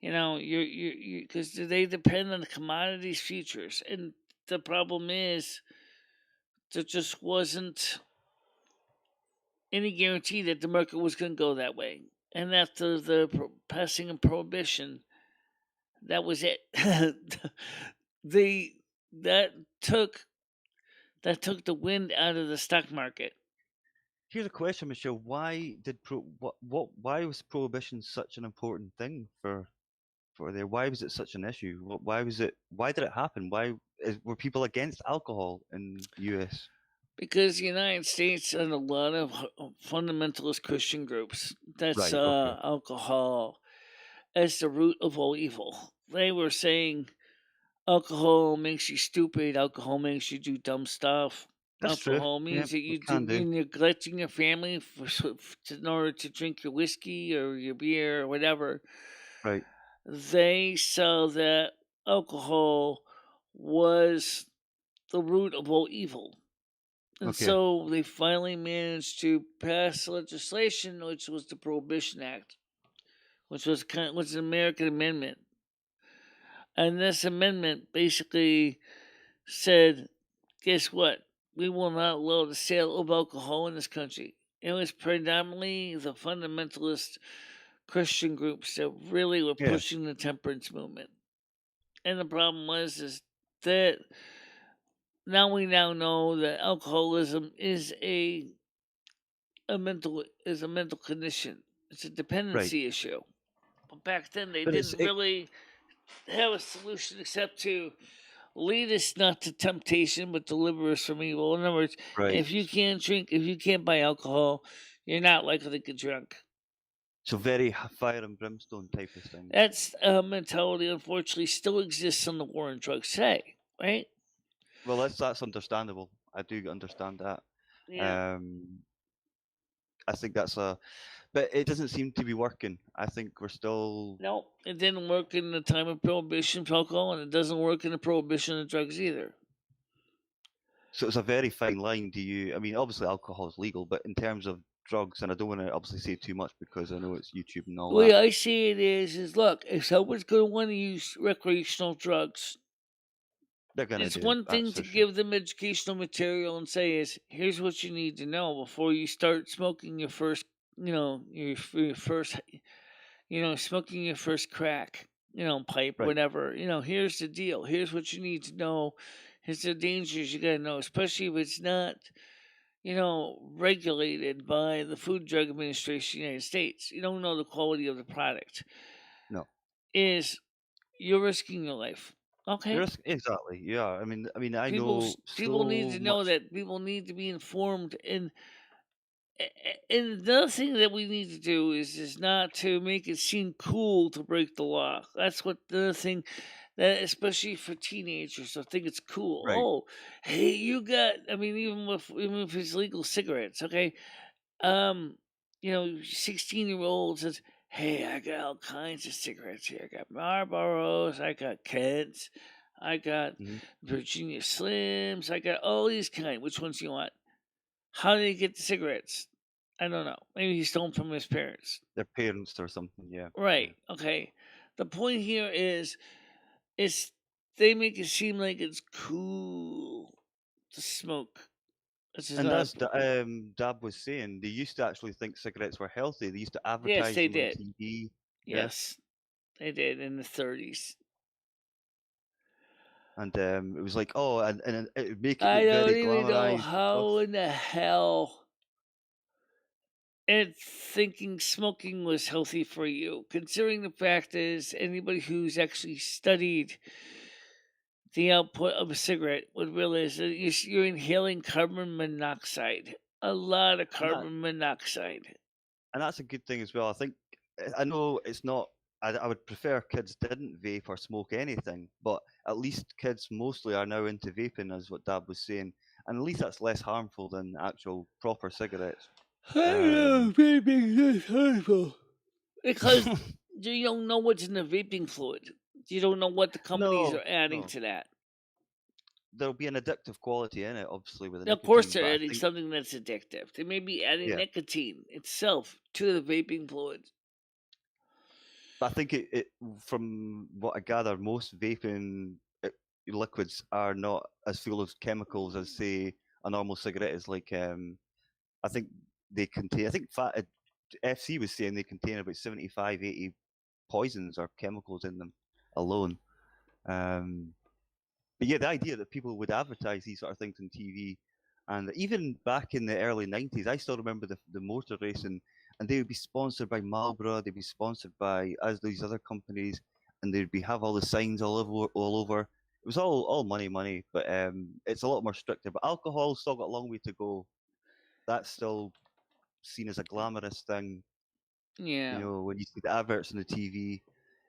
You because they depend on the commodities futures, and the problem is there just wasn't any guarantee that the market was going to go that way, and after the passing of prohibition, that was it. they that took that took the wind out of the stock market Here's a question, Michelle. Why did why was prohibition such an important thing for there? Why was it such an issue? Why was it? Why did it happen? Were people against alcohol in the U.S.? because the United States had a lot of fundamentalist Christian groups that Right. Okay. saw alcohol as the root of all evil. They were saying alcohol makes you stupid. Alcohol makes you do dumb stuff. That's true. Alcohol Yeah, means that it can do. you're neglecting your family in order to drink your whiskey or your beer or whatever. Right. They saw that alcohol was the root of all evil. And Okay. so they finally managed to pass legislation, which was the Prohibition Act, which was an American amendment. And this amendment basically said, guess what? We will not allow the sale of alcohol in this country. It was predominantly the fundamentalist Christian groups that really were Yeah. pushing the temperance movement. And the problem was is that we now know that alcoholism is a mental condition. It's a Right. dependency issue. But back then they But didn't really have a solution except to lead us not to temptation, but deliver us from evil. In other words, right. if you can't buy alcohol, you're not likely to get drunk. So very fire and brimstone type of thing. That's a mentality, unfortunately, still exists on the war on drugs today, right? Well, that's understandable. I do understand that. Yeah. Um, I think that's a, but it doesn't seem to be working. I think we're still. No, it didn't work in the time of prohibition for alcohol, and it doesn't work in the prohibition of drugs either. So it's a very fine line. I mean, obviously alcohol is legal, but in terms of drugs, and I don't want to obviously say too much because I know it's YouTube and all The way that. I see it is look, if someone's going to want to use recreational drugs, They're gonna it's do it. one thing That's to for sure. give them educational material and say is here's what you need to know before you start smoking your first, your first, smoking your first crack, pipe, Right. whatever. Here's the deal. Here's what you need to know. Here's the dangers you got to know, especially if it's not regulated by the Food and Drug Administration of the United States. You don't know the quality of the product. No. Is you're risking your life. Okay. Exactly. Yeah. I People know people need so to know much. that people need to be informed, and the other thing that we need to do is not to make it seem cool to break the law. That's what the other thing that especially for teenagers, I think it's cool. Right. Oh, hey, you got. I mean, even if it's legal cigarettes, okay. 16-year-old says, "Hey, I got all kinds of cigarettes here. I got Marlboros, I got Kents, I got Hmm. Virginia Slims, I got all these kind. Which ones do you want?" How did he get the cigarettes? I don't know. Maybe he stole them from his parents. Their parents or something. Yeah. Yeah. Right. Okay. The point here is they make it seem like it's cool to smoke. This is And not. as Dab was saying, they used to actually think cigarettes were healthy. They used to Yes, advertise they them on did. TV. Yeah. Yes, they did in the 30s. And it was like, oh, and it would make it I look don't very even know glamorized and stuff. how in the hell and thinking smoking was healthy for you, considering the fact is anybody who's actually studied the output of a cigarette would realize that you're inhaling carbon monoxide, a lot of And that carbon monoxide. and that's a good thing as well. I think I know it's not. I would prefer kids didn't vape or smoke anything, but at least kids mostly are now into vaping, as what Dad was saying, and at least that's less harmful than actual proper cigarettes. I Um, know vaping is harmful because you don't know what's in the vaping fluid. You don't know what the companies no, are adding no, to that. there'll be an addictive quality in it, obviously, with the Of course, nicotine. they're But I adding think, something that's addictive. They may be adding yeah, nicotine itself to the vaping fluid. but I think from what I gather, most vaping liquids are not as full of chemicals as, say, a normal cigarette is. Like, I think they contain. I think FC was saying they contain about 75, 80 poisons or chemicals in them alone. Um, but yeah, the idea that people would advertise these sort of things on TV, and even back in the early '90s, I still remember the motor racing, and they would be sponsored by Marlboro, they'd be sponsored by as these other companies, and they'd be have all the signs all over, all over. It was all money, money, but it's a lot more stricter. But alcohol's still got a long way to go. That's still seen as a glamorous thing. You Yeah. know, when you see the adverts on the TV,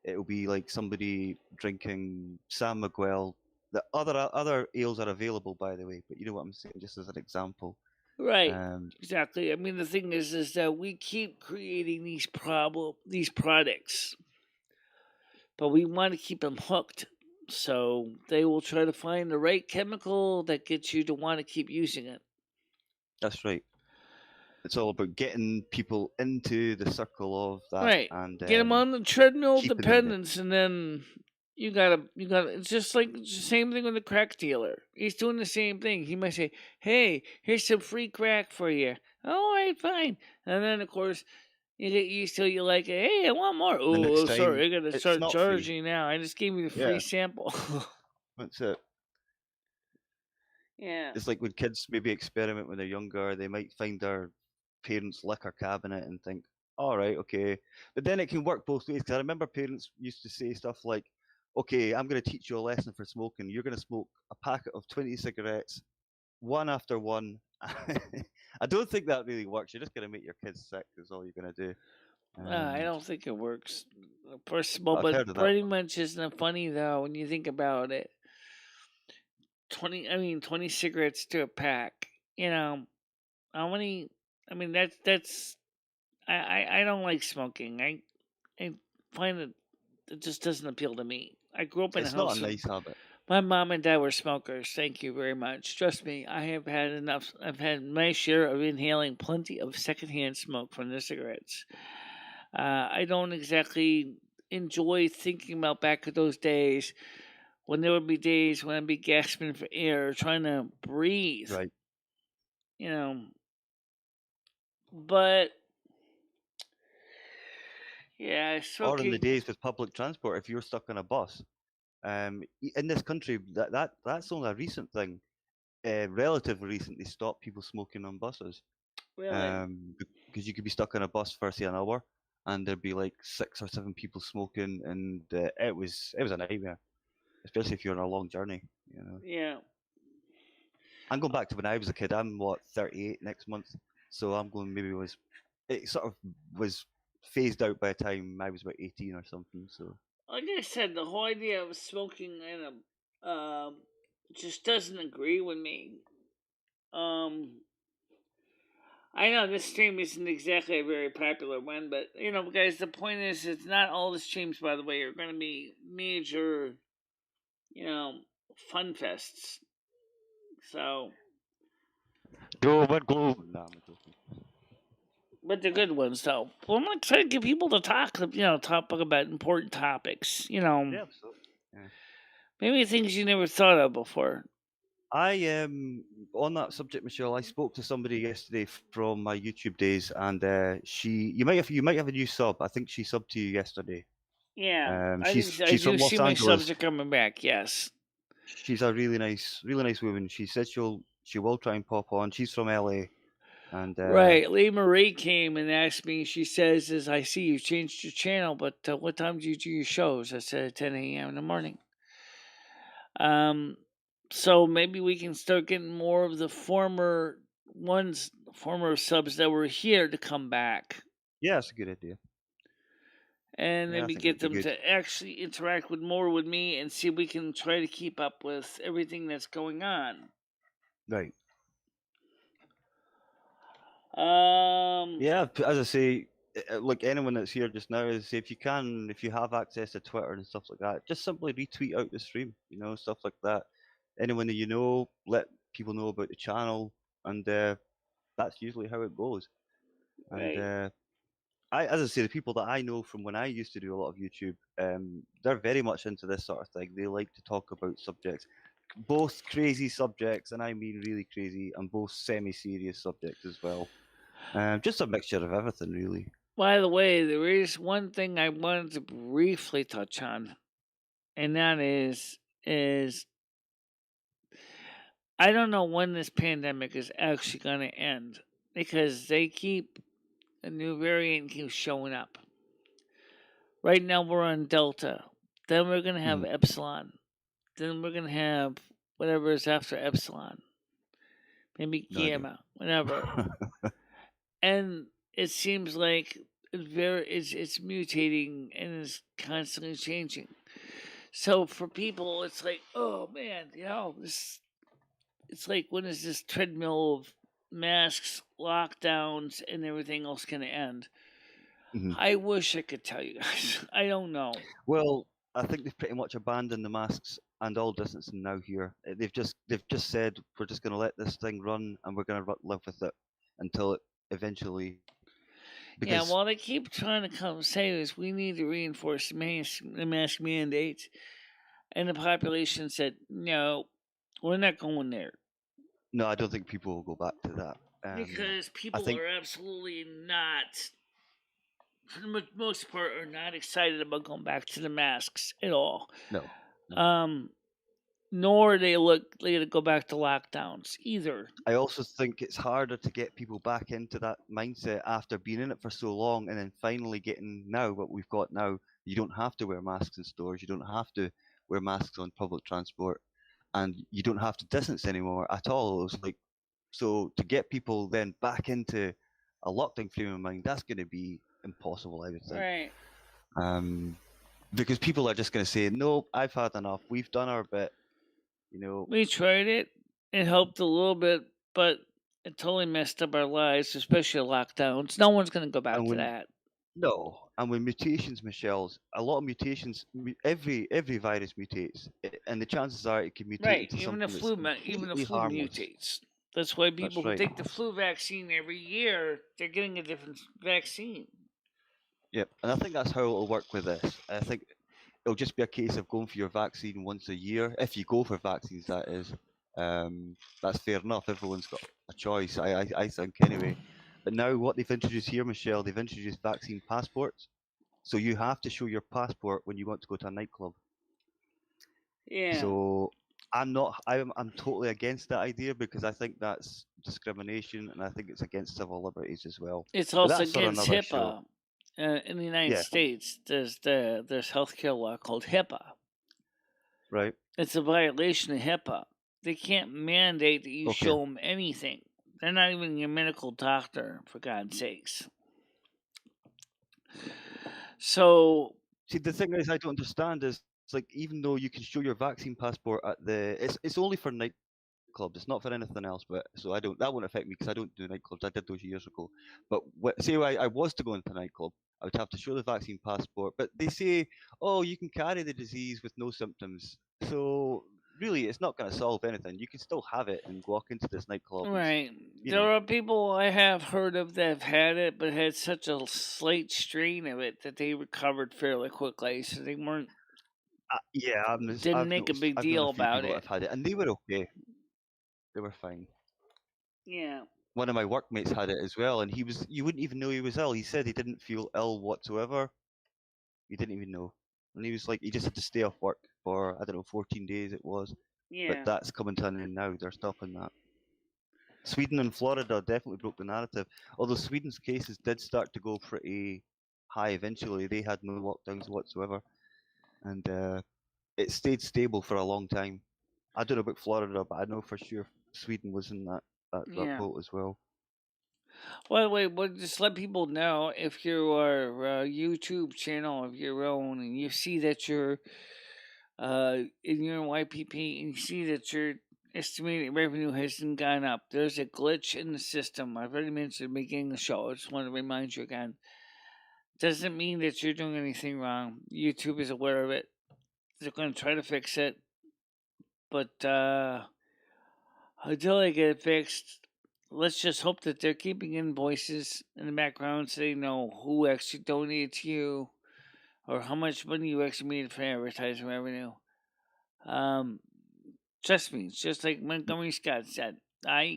it'll be like somebody drinking San Miguel. The other ales are available, by the way, but you know what I'm saying, just as an example. Right. Um, Exactly. I mean, the thing is that we keep creating these products, but we want to keep them hooked. So they will try to find the right chemical that gets you to want to keep using it. that's right. It's all about getting people into the circle of that Right. and Get them on the treadmill of keeping them there. dependence, and then you gotta. It's just like it's the same thing with the crack dealer. He's doing the same thing. He might say, "Hey, here's some free crack for you." All right, fine. And then of course you get used to it. You like it. Hey, I want more. The next Oh, sorry, time, I gotta it's start not free. charging now. I just gave you the free Yeah, sample. that's it. Yeah. It's like when kids maybe experiment when they're younger, they might find their parents' liquor cabinet and think, all right, okay. But then it can work both ways. Because I remember parents used to say stuff like, okay, I'm going to teach you a lesson for smoking. You're going to smoke a packet of 20 cigarettes, one after one. I don't think that really works. You're just going to make your kids sick, is all you're going to do. I Um, don't think it works. First of all, but I've but heard of that pretty one. much isn't funny though when you think about it. 20 cigarettes to a pack. You know, how many? I mean, that's. I don't like smoking. I find it just doesn't appeal to me. I grew up in a It's not house a with nice habit. my mom and dad were smokers. Thank you very much. Trust me, I have had enough. I've had my share of inhaling plenty of secondhand smoke from their cigarettes. I don't exactly enjoy thinking about back at those days when there would be days when I'd be gasping for air, trying to breathe. Right. You know, but yeah, Or in the smoking. days with public transport, if you're stuck on a bus. In this country, that's only a recent thing. Relatively recently stopped people smoking on buses. Really? Because you could be stuck on a bus for say an hour, and there'd be like 6 or 7 people smoking, and it was a nightmare, especially if you're on a long journey. You know, Yeah. I'm going back to when I was a kid. I'm what 38 next month, so I'm going maybe was it sort of was phased out by the time I was about 18 or something. So Like I said, the whole idea of smoking in a just doesn't agree with me. Um, I know this stream isn't exactly a very popular one, but guys, the point is, it's not all the streams, by the way, are going to be major, you know, fun fests. So, Doom and gloom. Nah, I'm joking. but they're good ones, though. Well, I'm going to try to get people to talk about important topics. Yeah, absolutely. Yeah. Maybe things you never thought of before. I on that subject, Michelle. I spoke to somebody yesterday from my YouTube days, and she you might have a new sub. I think she subbed to you yesterday. Yeah, I She's do from see Los my Angeles. subs are coming back. Yes. She's a really nice woman. She said she will try and pop on. She's from LA, and Right. Lee Marie came and asked me, she says, as I see you changed your channel, but what time do you do your shows? I said 10 a.m. in the morning. Um, so maybe we can start getting more of the former subs that were here to come back yeah, that's a good idea. and Yeah, I maybe think get that'd be them good. to actually interact more with me and see if we can try to keep up with everything that's going on. Right. Um, Yeah, as I say, like anyone that's here just now, is if you have access to Twitter and stuff like that, just simply retweet out the stream, stuff like that. anyone that you know, let people know about the channel, and that's usually how it goes. And Right. as I say, the people that I know from when I used to do a lot of YouTube, they're very much into this sort of thing. They like to talk about subjects, both crazy subjects, and I mean really crazy, and both semi-serious subjects as well. Just a mixture of everything, really. By the way, there is one thing I wanted to briefly touch on, and that is I don't know when this pandemic is actually going to end because a new variant keeps showing up. Right now we're on Delta. Then we're going to have Mhm. Epsilon. Then we're going to have whatever is after Epsilon. Maybe No idea. Gamma, whatever. And it seems like it's mutating and is constantly changing. So for people, it's like, oh man, this. It's like, when is this treadmill of masks, lockdowns, and everything else going to end? Mhm. I wish I could tell you guys. I don't know. Well, I think they've pretty much abandoned the masks and all distancing now here. They've just said we're just going to let this thing run and we're going to live with it until it eventually Yeah, because well, they keep trying to come say this. We need to reinforce the mask mandates, and the population said, "No, we're not going there." no, I don't think people will go back to that. Because I people think are absolutely not, for the most part, are not excited about going back to the masks at all. no, no. Um, Nor are they look to go back to lockdowns either. I also think it's harder to get people back into that mindset after being in it for so long and then finally getting now what we've got now. You don't have to wear masks in stores. You don't have to wear masks on public transport, and you don't have to distance anymore at all. It was like so to get people then back into a lockdown frame of mind. That's going to be impossible, I would think, Right. um, because people are just going to say, "No, I've had enough. We've done our bit." We tried it. It helped a little bit, but it totally messed up our lives, especially lockdowns. No one's going to go back and to when that. No, and with mutations, Michelle's a lot of mutations. Every virus mutates, and the chances are it can mutate Right. into something that's Even the completely flu harmless. mutates. That's why That's people who right. take the flu vaccine every year, they're getting a different vaccine. Yep, and I think that's how it'll work with this. I think it'll just be a case of going for your vaccine once a year, if you go for vaccines. That is, that's fair enough. Everyone's got a choice. I think anyway. But now what they've introduced here, Michelle, they've introduced vaccine passports. So you have to show your passport when you want to go to a nightclub. Yeah. So I'm totally against that idea because I think that's discrimination and I think it's against civil liberties as well. It's But also that's for against another show. HIPAA. In the United Yeah, States, there's healthcare law called HIPAA. right. It's a violation of HIPAA. They can't mandate that you Okay. show them anything. They're not even your medical doctor, for God's sakes. So, See, the thing is, I don't understand is it's like even though you can show your vaccine passport at it's only for nightclubs. It's not for anything else. But so I don't that won't affect me because I don't do nightclubs. I did those years ago. But say I was to go into a nightclub, I would have to show the vaccine passport. But they say, oh, you can carry the disease with no symptoms. So really, it's not going to solve anything. You can still have it and walk into this nightclub and right. you There know. are people I have heard of that have had it, but had such a slight strain of it that they recovered fairly quickly. So they weren't, Yeah, didn't make a big I've known a deal few about people that it. have had it, and they were okay. They were fine. Yeah. One of my workmates had it as well, and you wouldn't even know he was ill. He said he didn't feel ill whatsoever. He didn't even know. And he was like, he just had to stay off work for, I don't know, 14 days it was. But Yeah. that's coming to an end now. They're stopping that. Sweden and Florida definitely broke the narrative. Although Sweden's cases did start to go pretty high eventually. They had no lockdowns whatsoever. And it stayed stable for a long time. I don't know about Florida, but I know for sure Sweden was in that Yeah. boat as well. By the way, well, just let people know if you are a YouTube channel of your own and you see that you're in your YPP and you see that your estimated revenue hasn't gone up. There's a glitch in the system. I've already mentioned at the beginning of the show. I just want to remind you again. Doesn't mean that you're doing anything wrong. YouTube is aware of it. They're going to try to fix it. But until I get it fixed, let's just hope that they're keeping invoices in the background so they know who actually donated to you or how much money you actually made for advertising revenue. Trust me, it's just like Montgomery Scott said.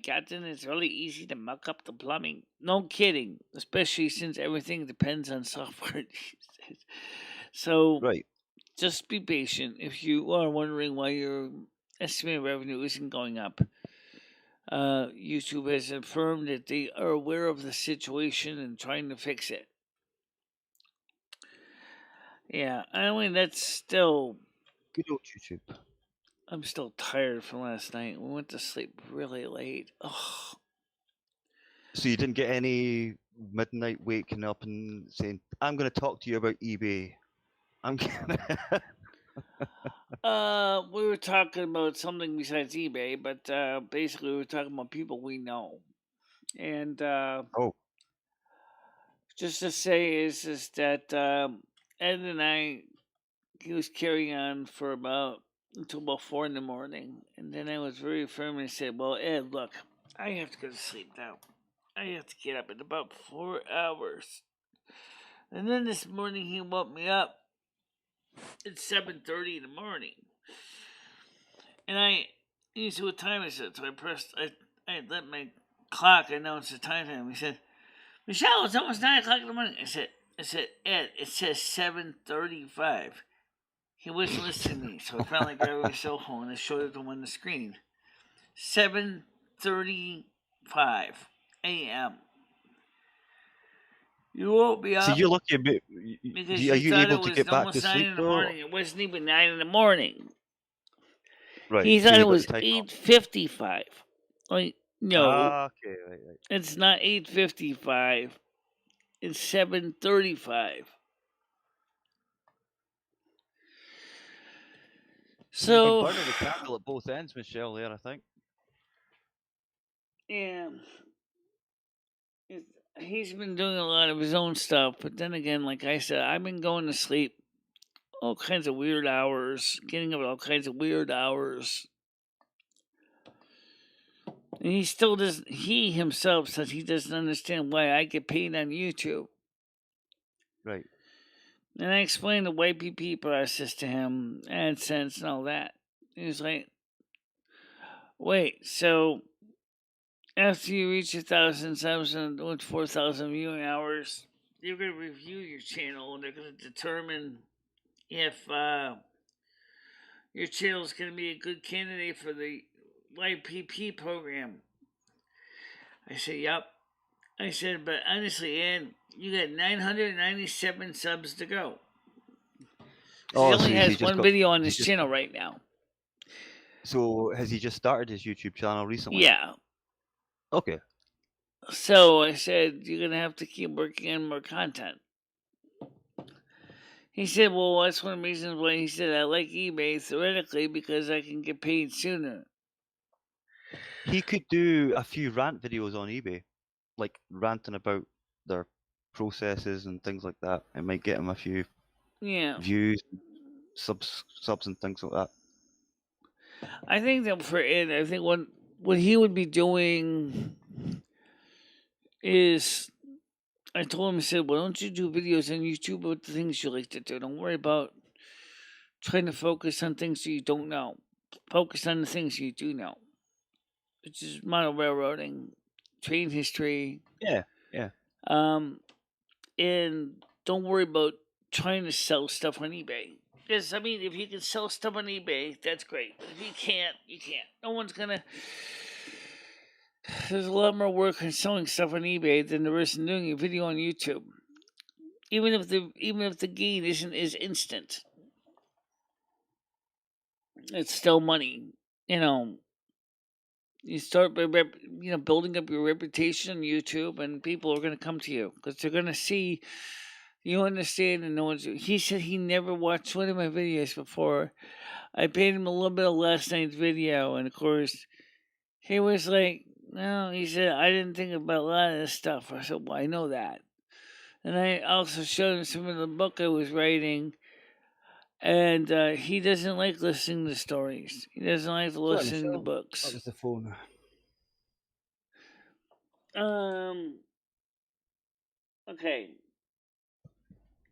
Captain, it's really easy to muck up the plumbing. No kidding, especially since everything depends on software. So Right. just be patient if you are wondering why your estimated revenue isn't going up. YouTube has affirmed that they are aware of the situation and trying to fix it. Yeah, I mean, that's still. Good old YouTube. I'm still tired from last night. We went to sleep really late. Ugh. So you didn't get any midnight waking up and saying, "I'm going to talk to you about eBay." I'm gonna. We were talking about something besides eBay, but basically we were talking about people we know. And Oh, just to say is that Ed and I, he was carrying on for about until about 4 in the morning, and then I was very firm and said, "Well, Ed, look, I have to go to sleep now. I have to get up in about 4 hours." And then this morning he woke me up at 7:30 in the morning, and he said, "What time is it?" So I let my clock announce the time. He said, "Michelle, it's almost 9 o'clock in the morning." I said, "Ed, it says 7:35." He wasn't listening to me, so I finally grabbed my cell phone and showed it to him on the screen. 7:35 a.m. You woke me so up you're lucky. because Are you you thought it able to was get back to almost nine sleep in the though? morning. It wasn't even 9 in the morning. Right. He So thought you it got the was time off. 8:55. Like, no, Okay. Right. Right. it's not 8:55. It's 7:35. So you've been So, burning the candle at both ends, Michelle. There, I think. yeah, it, he's been doing a lot of his own stuff. But then again, like I said, I've been going to sleep all kinds of weird hours, getting up at all kinds of weird hours. And he still doesn't, he himself says he doesn't understand why I get paid on YouTube. Right. And I explained the YPP process to him, AdSense and all that. He was like, wait, so after you reach 1,000 subs and with 4,000 viewing hours, they're going to review your channel and they're going to determine if your channel is going to be a good candidate for the YPP program. I said, yep. I said, but honestly, Ed, you got 997 subs to go. He Oh, only so has he has just one got? video on Has he his just? channel right now. So has he just started his YouTube channel recently? Yeah. Okay. So I said, you're going to have to keep working on more content. He said, well, that's one of the reasons why he said I like eBay theoretically because I can get paid sooner. He could do a few rant videos on eBay, like ranting about their processes and things like that. It might get him a few Yeah. views, subs and things like that. I think that for Ed, I think what he would be doing is I told him, I said, why don't you do videos on YouTube about the things you like to do? Don't worry about trying to focus on things you don't know. Focus on the things you do know, which is model railroading, train history, Yeah, yeah. and don't worry about trying to sell stuff on eBay. Because, I mean, if you can sell stuff on eBay, that's great. But if you can't, you can't. No one's gonna. There's a lot more work on selling stuff on eBay than there is in doing a video on YouTube. Even if the gain isn't as instant, it's still money. You know, you start by building up your reputation on YouTube, and people are going to come to you because they're going to see you understand and know. He said he never watched one of my videos before. I paid him a little bit of last night's video, and of course, he was like, "No," he said, "I didn't think about a lot of this stuff." I said, "Well, I know that." And I also showed him some of the book I was writing, and he doesn't like listening to stories. He doesn't like Sorry, listening to Michelle. That books. was the phone. Okay.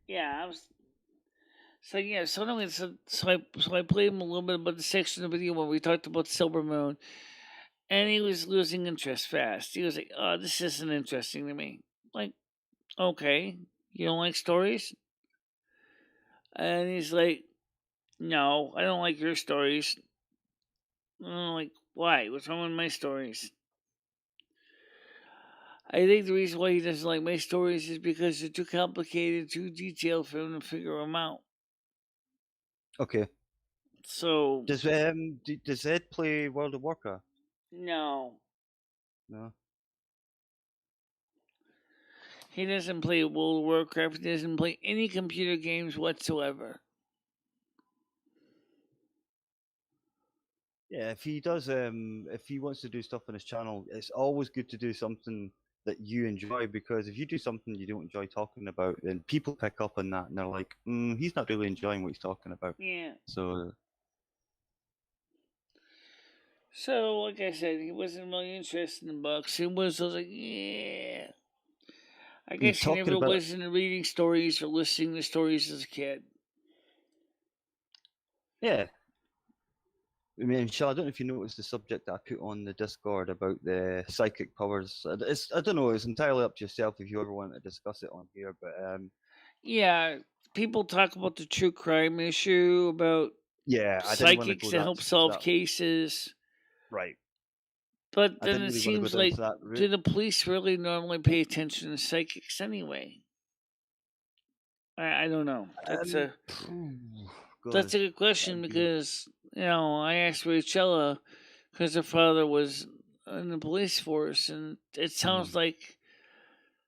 Yeah, I was. So yeah, so anyway, so I played him a little bit about the section of the video where we talked about Silvermoon, and he was losing interest fast. He was like, "Oh, this isn't interesting to me." Like, okay, you don't like stories? And he's like, "No, I don't like your stories." And I'm like, "Why? What's wrong with my stories?" I think the reason why he doesn't like my stories is because they're too complicated, too detailed for him to figure them out. Okay. So Does Ed play World of Warcraft? no, No. he doesn't play World of Warcraft. He doesn't play any computer games whatsoever. Yeah, if he does, if he wants to do stuff on his channel, it's always good to do something that you enjoy, because if you do something you don't enjoy talking about, then people pick up on that and they're like, he's not really enjoying what he's talking about. Yeah. So So, like I said, he wasn't really interested in books. I was like, yeah. I guess he talking never about, was into reading stories or listening to stories as a kid. yeah. I mean, Michelle, I don't know if you noticed the subject that I put on the Discord about the psychic powers. I don't know. It's entirely up to yourself if you ever want to discuss it on here. But Yeah, people talk about the true crime issue, about yeah, I didn't want to psychics go to help to solve that. cases. Right. But I then didn't it really want to go seems down to like, that route. do the police really normally pay attention to psychics anyway? I don't know. God, That's a good question that'd be. because I asked Rachella because her father was in the police force, and it sounds like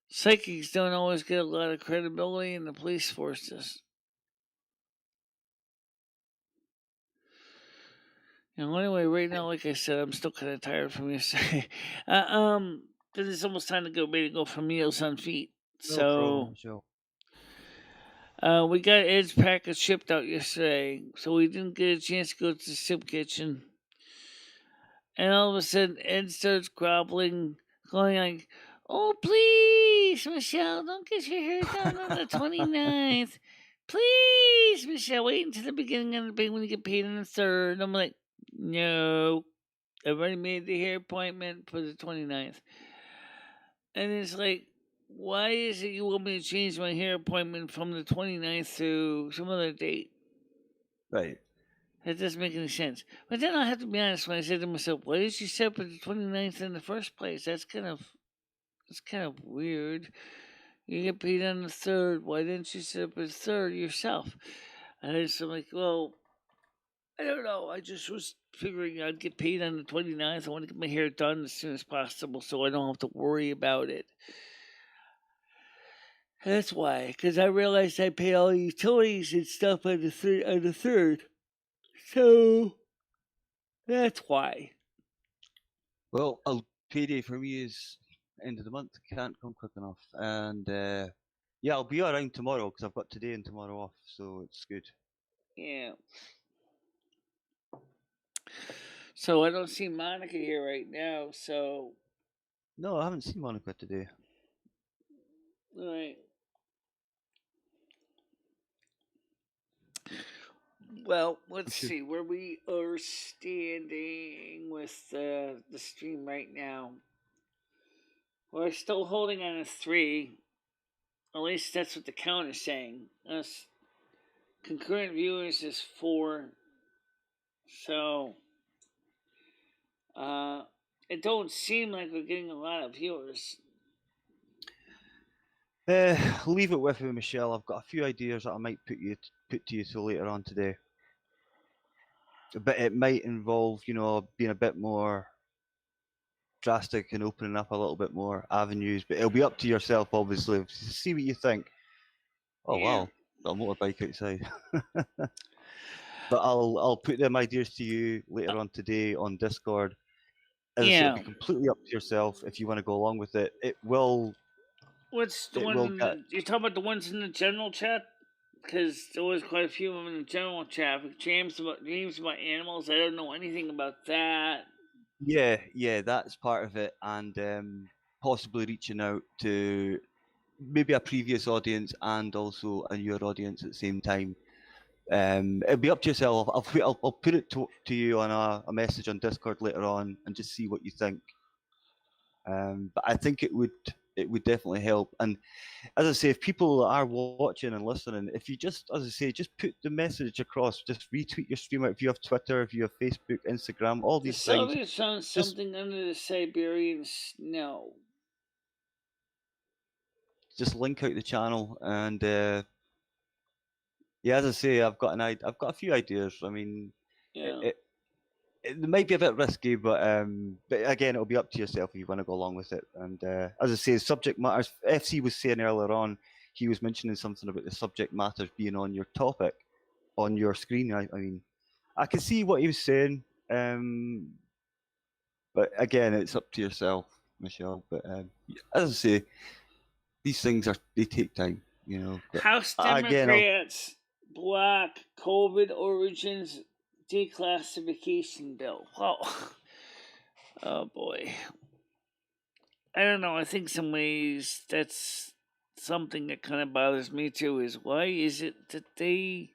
psychics don't always get a lot of credibility in the police forces. Anyway, right now, like I said, I'm still kind of tired from yesterday. Because it's almost time to go for meals on feet. No problem, So, Michelle. we got Ed's package shipped out yesterday, so we didn't get a chance to go to the soup kitchen. And all of a sudden, Ed starts groveling, going like, "Oh, please, Michelle, don't get your hair done on the 29th. Please, Michelle, wait until the beginning of the pay when you get paid on the 3rd." I'm like, "No, I've already made the hair appointment for the 29th." And it's like, why is it you want me to change my hair appointment from the 29th to some other date? Right. That doesn't make any sense. But then I have to be honest when I said to myself, why did you set for the 29th in the first place? That's kind of weird. You get paid on the 3rd. Why didn't you set up the 3rd yourself? And I'm like, well, I don't know. I just was figuring I'd get paid on the 29th. I want to get my hair done as soon as possible so I don't have to worry about it. That's why, because I realized I pay all the utilities and stuff on the 3rd. So that's why. Well, a payday for me is end of the month. Can't come quick enough. And yeah, I'll be around tomorrow because I've got today and tomorrow off, so it's good. Yeah. So I don't see Monica here right now. So No, I haven't seen Monica today. all right. Well, let's see where we are standing with the stream right now. We're still holding on a 3. At least that's what the count is saying. Us concurrent viewers is 4. So it don't seem like we're getting a lot of viewers. Leave it with me, Michelle. I've got a few ideas that I might put to you till later on today. But it might involve, being a bit more drastic and opening up a little bit more avenues. But it'll be up to yourself, obviously. See what you think. Oh wow, got a motorbike outside. But I'll put them ideas to you later on today on Discord. As I say, it'll be completely up to yourself if you want to go along with it. It will. What's the It one will get. you're talking about? The ones in the general chat? because there was quite a few of them in the general traffic. Dreams about animals. I don't know anything about that. Yeah, that's part of it, and possibly reaching out to maybe a previous audience and also a newer audience at the same time. It'll be up to yourself. I'll put it to you on a message on Discord later on, and just see what you think. But I think it would definitely help. And as I say, if people are watching and listening, if you just, as I say, just put the message across, just retweet your stream out. If you have Twitter, if you have Facebook, Instagram, all The these things, Soviets found just something under the Siberian snow. just link out the channel. And yeah, as I say, I've got a few ideas. I mean, it, Yeah. it, it might be a bit risky, but again, it'll be up to yourself if you want to go along with it. And as I say, subject matters. FC was saying earlier on, he was mentioning something about the subject matters being on your topic, on your screen. I mean, I can see what he was saying, but again, it's up to yourself, Michelle. But as I say, these things they take time, you know. But House again, I'll Democrats block COVID origins declassification bill. Wow. Oh boy. I don't know. I think some ways that's something that kind of bothers me too. Is why is it that they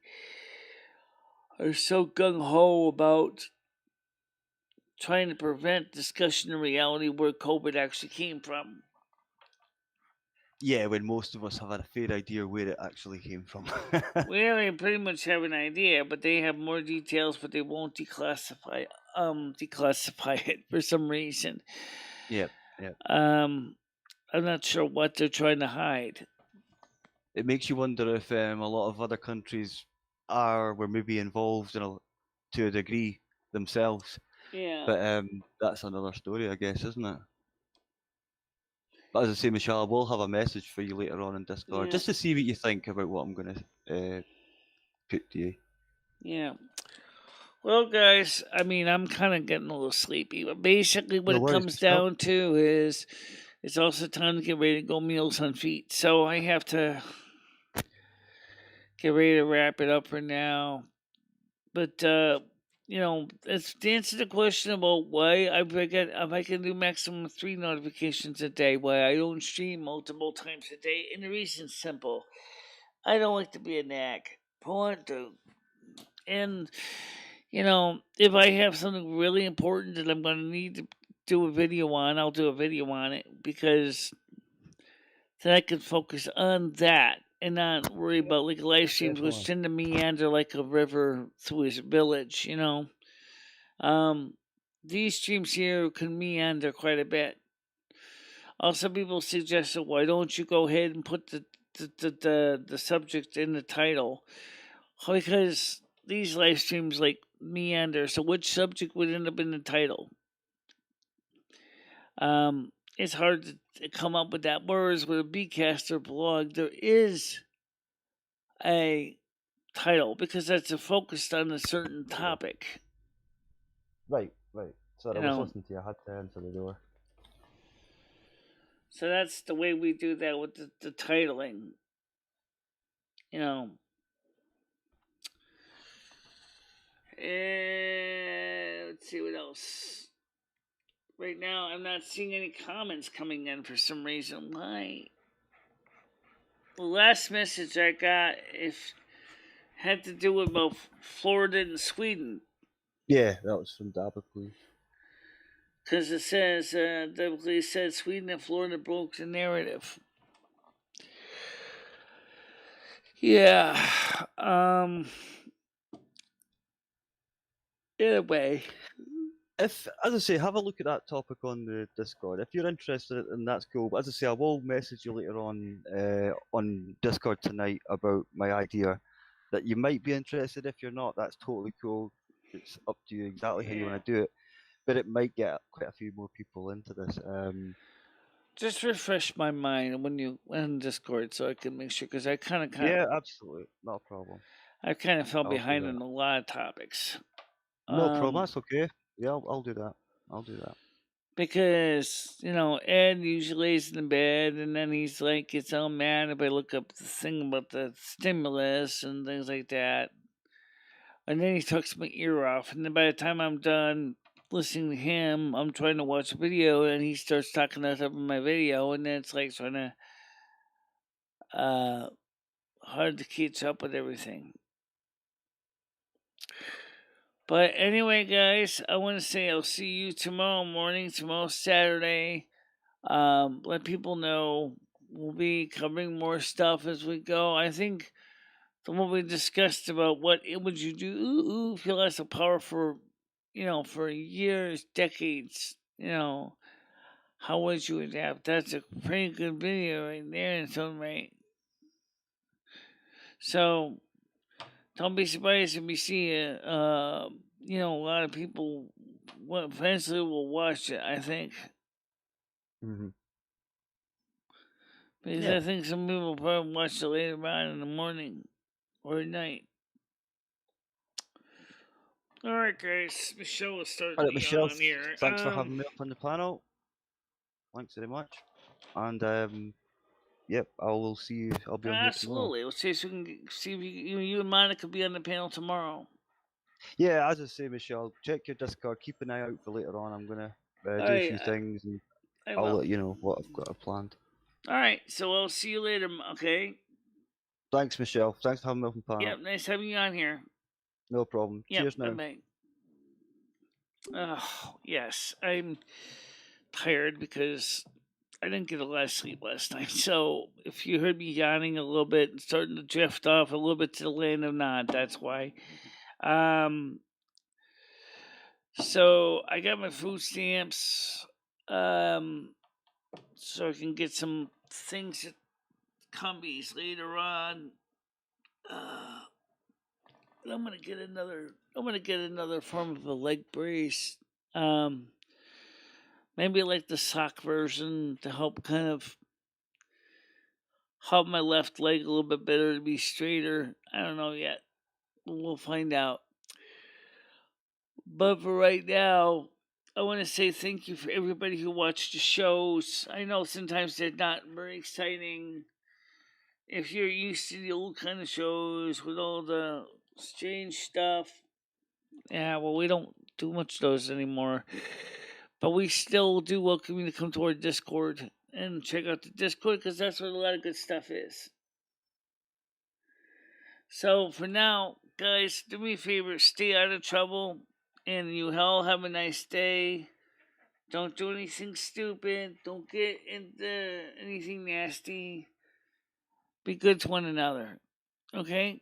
are so gung ho about trying to prevent discussion in reality where COVID actually came from? yeah, when most of us have a fair idea where it actually came from. We already pretty much have an idea, but they have more details, but they won't declassify it for some reason. Yeah, yeah. I'm not sure what they're trying to hide. It makes you wonder if a lot of other countries were maybe involved to a degree themselves. Yeah, But that's another story, I guess, isn't it? But as I say, Michelle, I will have a message for you later on in Discord, yeah, just to see what you think about what I'm going to put to you. yeah. Well, guys, I mean, I'm kind of getting a little sleepy, but basically, what No it worries, comes Michelle. down to is it's also time to get ready to go meals on feet. So I have to get ready to wrap it up for now. But it's to answer the question about why if I can do maximum 3 notifications a day, why I don't stream multiple times a day, and the reason's simple. I don't like to be a nag. I want to. And if I have something really important that I'm going to need to do a video on, I'll do a video on it because then I can focus on that and not worry Yeah, about like live streams, which definitely. tend to meander like a river through his village. Um, these streams here can meander quite a bit. Also, people suggested, why don't you go ahead and put the subject in the title? Because these live streams like meander, so which subject would end up in the title? It's hard to come up with that. Whereas with a Bcaster blog, there is a title because that's focused on a certain topic. Right, right. Sorry, You I was know, listening to you. I had to answer the door. so that's the way we do that with the titling. You know, and let's see what else. Right now, I'm not seeing any comments coming in for some reason. Why? The last message I got had to do with about Florida and Sweden. Yeah, that was from Dabba, please. Because it says, the said Sweden and Florida broke the narrative. Yeah. Anyway. If, as I say, have a look at that topic on the Discord. If you're interested, and that's cool. But as I say, I will message you later on Discord tonight about my idea. That you might be interested. If you're not, that's totally cool. It's up to you exactly how you Yeah. want to do it. But it might get quite a few more people into this. Just refresh my mind when you in Discord so I can make sure because Yeah, absolutely, not a problem. I kind of fell I'll do behind that. on a lot of topics. No problem. Um, That's okay. Yeah, I'll do that. I'll do that. because Ed usually lays in the bed and then he's like gets all mad if I look up the thing about the stimulus and things like that, and then he tucks my ear off, and then by the time I'm done listening to him, I'm trying to watch a video and he starts talking that up in my video, and then it's like trying to hard to catch up with everything. But anyway, guys, I want to say I'll see you tomorrow morning, tomorrow Saturday. Let people know we'll be covering more stuff as we go. I think the what we discussed about what would you do if you lost the power for for years, decades, how would you adapt? That's a pretty good video right there in its own right. So don't be surprised if you see a lot of people eventually will watch it, I think. Mm-hmm. Because Yeah. I think some people will probably watch it later on in the morning or at night. Alright, guys. Michelle is starting All right, to Michelle, yawn here. thanks for having me up on the panel. Thanks very much. And yep, I will see you. I'll be on here tomorrow. Absolutely. Let's see if we can see if you and Monica be on the panel tomorrow. Yeah, as I say, Michelle, check your Discord. Keep an eye out for later on. I'm gonna do a few things, and I'll let you know what I've got planned. All right, so I'll see you later. Okay. Thanks, Michelle. Thanks for having me on the panel. Yep, nice having you on here. No problem. Yep, Cheers now. bye. Oh, yes, I'm tired because I didn't get a lot of sleep last night. So if you heard me yawning a little bit and starting to drift off a little bit to the land of Nod, that's why. So I got my food stamps, so I can get some things at Cumbies later on. I'm gonna get another form of a leg brace. Maybe like the sock version to help kind of help my left leg a little bit better to be straighter. I don't know yet. We'll find out. But for right now, I want to say thank you for everybody who watched the shows. I know sometimes they're not very exciting. If you're used to the old kind of shows with all the strange stuff, yeah, well, we don't do much of those anymore. But we still do welcome you to come to our Discord and check out the Discord because that's where a lot of good stuff is. So for now, guys, do me a favor, stay out of trouble, and you all have a nice day. Don't do anything stupid. Don't get into anything nasty. Be good to one another. Okay?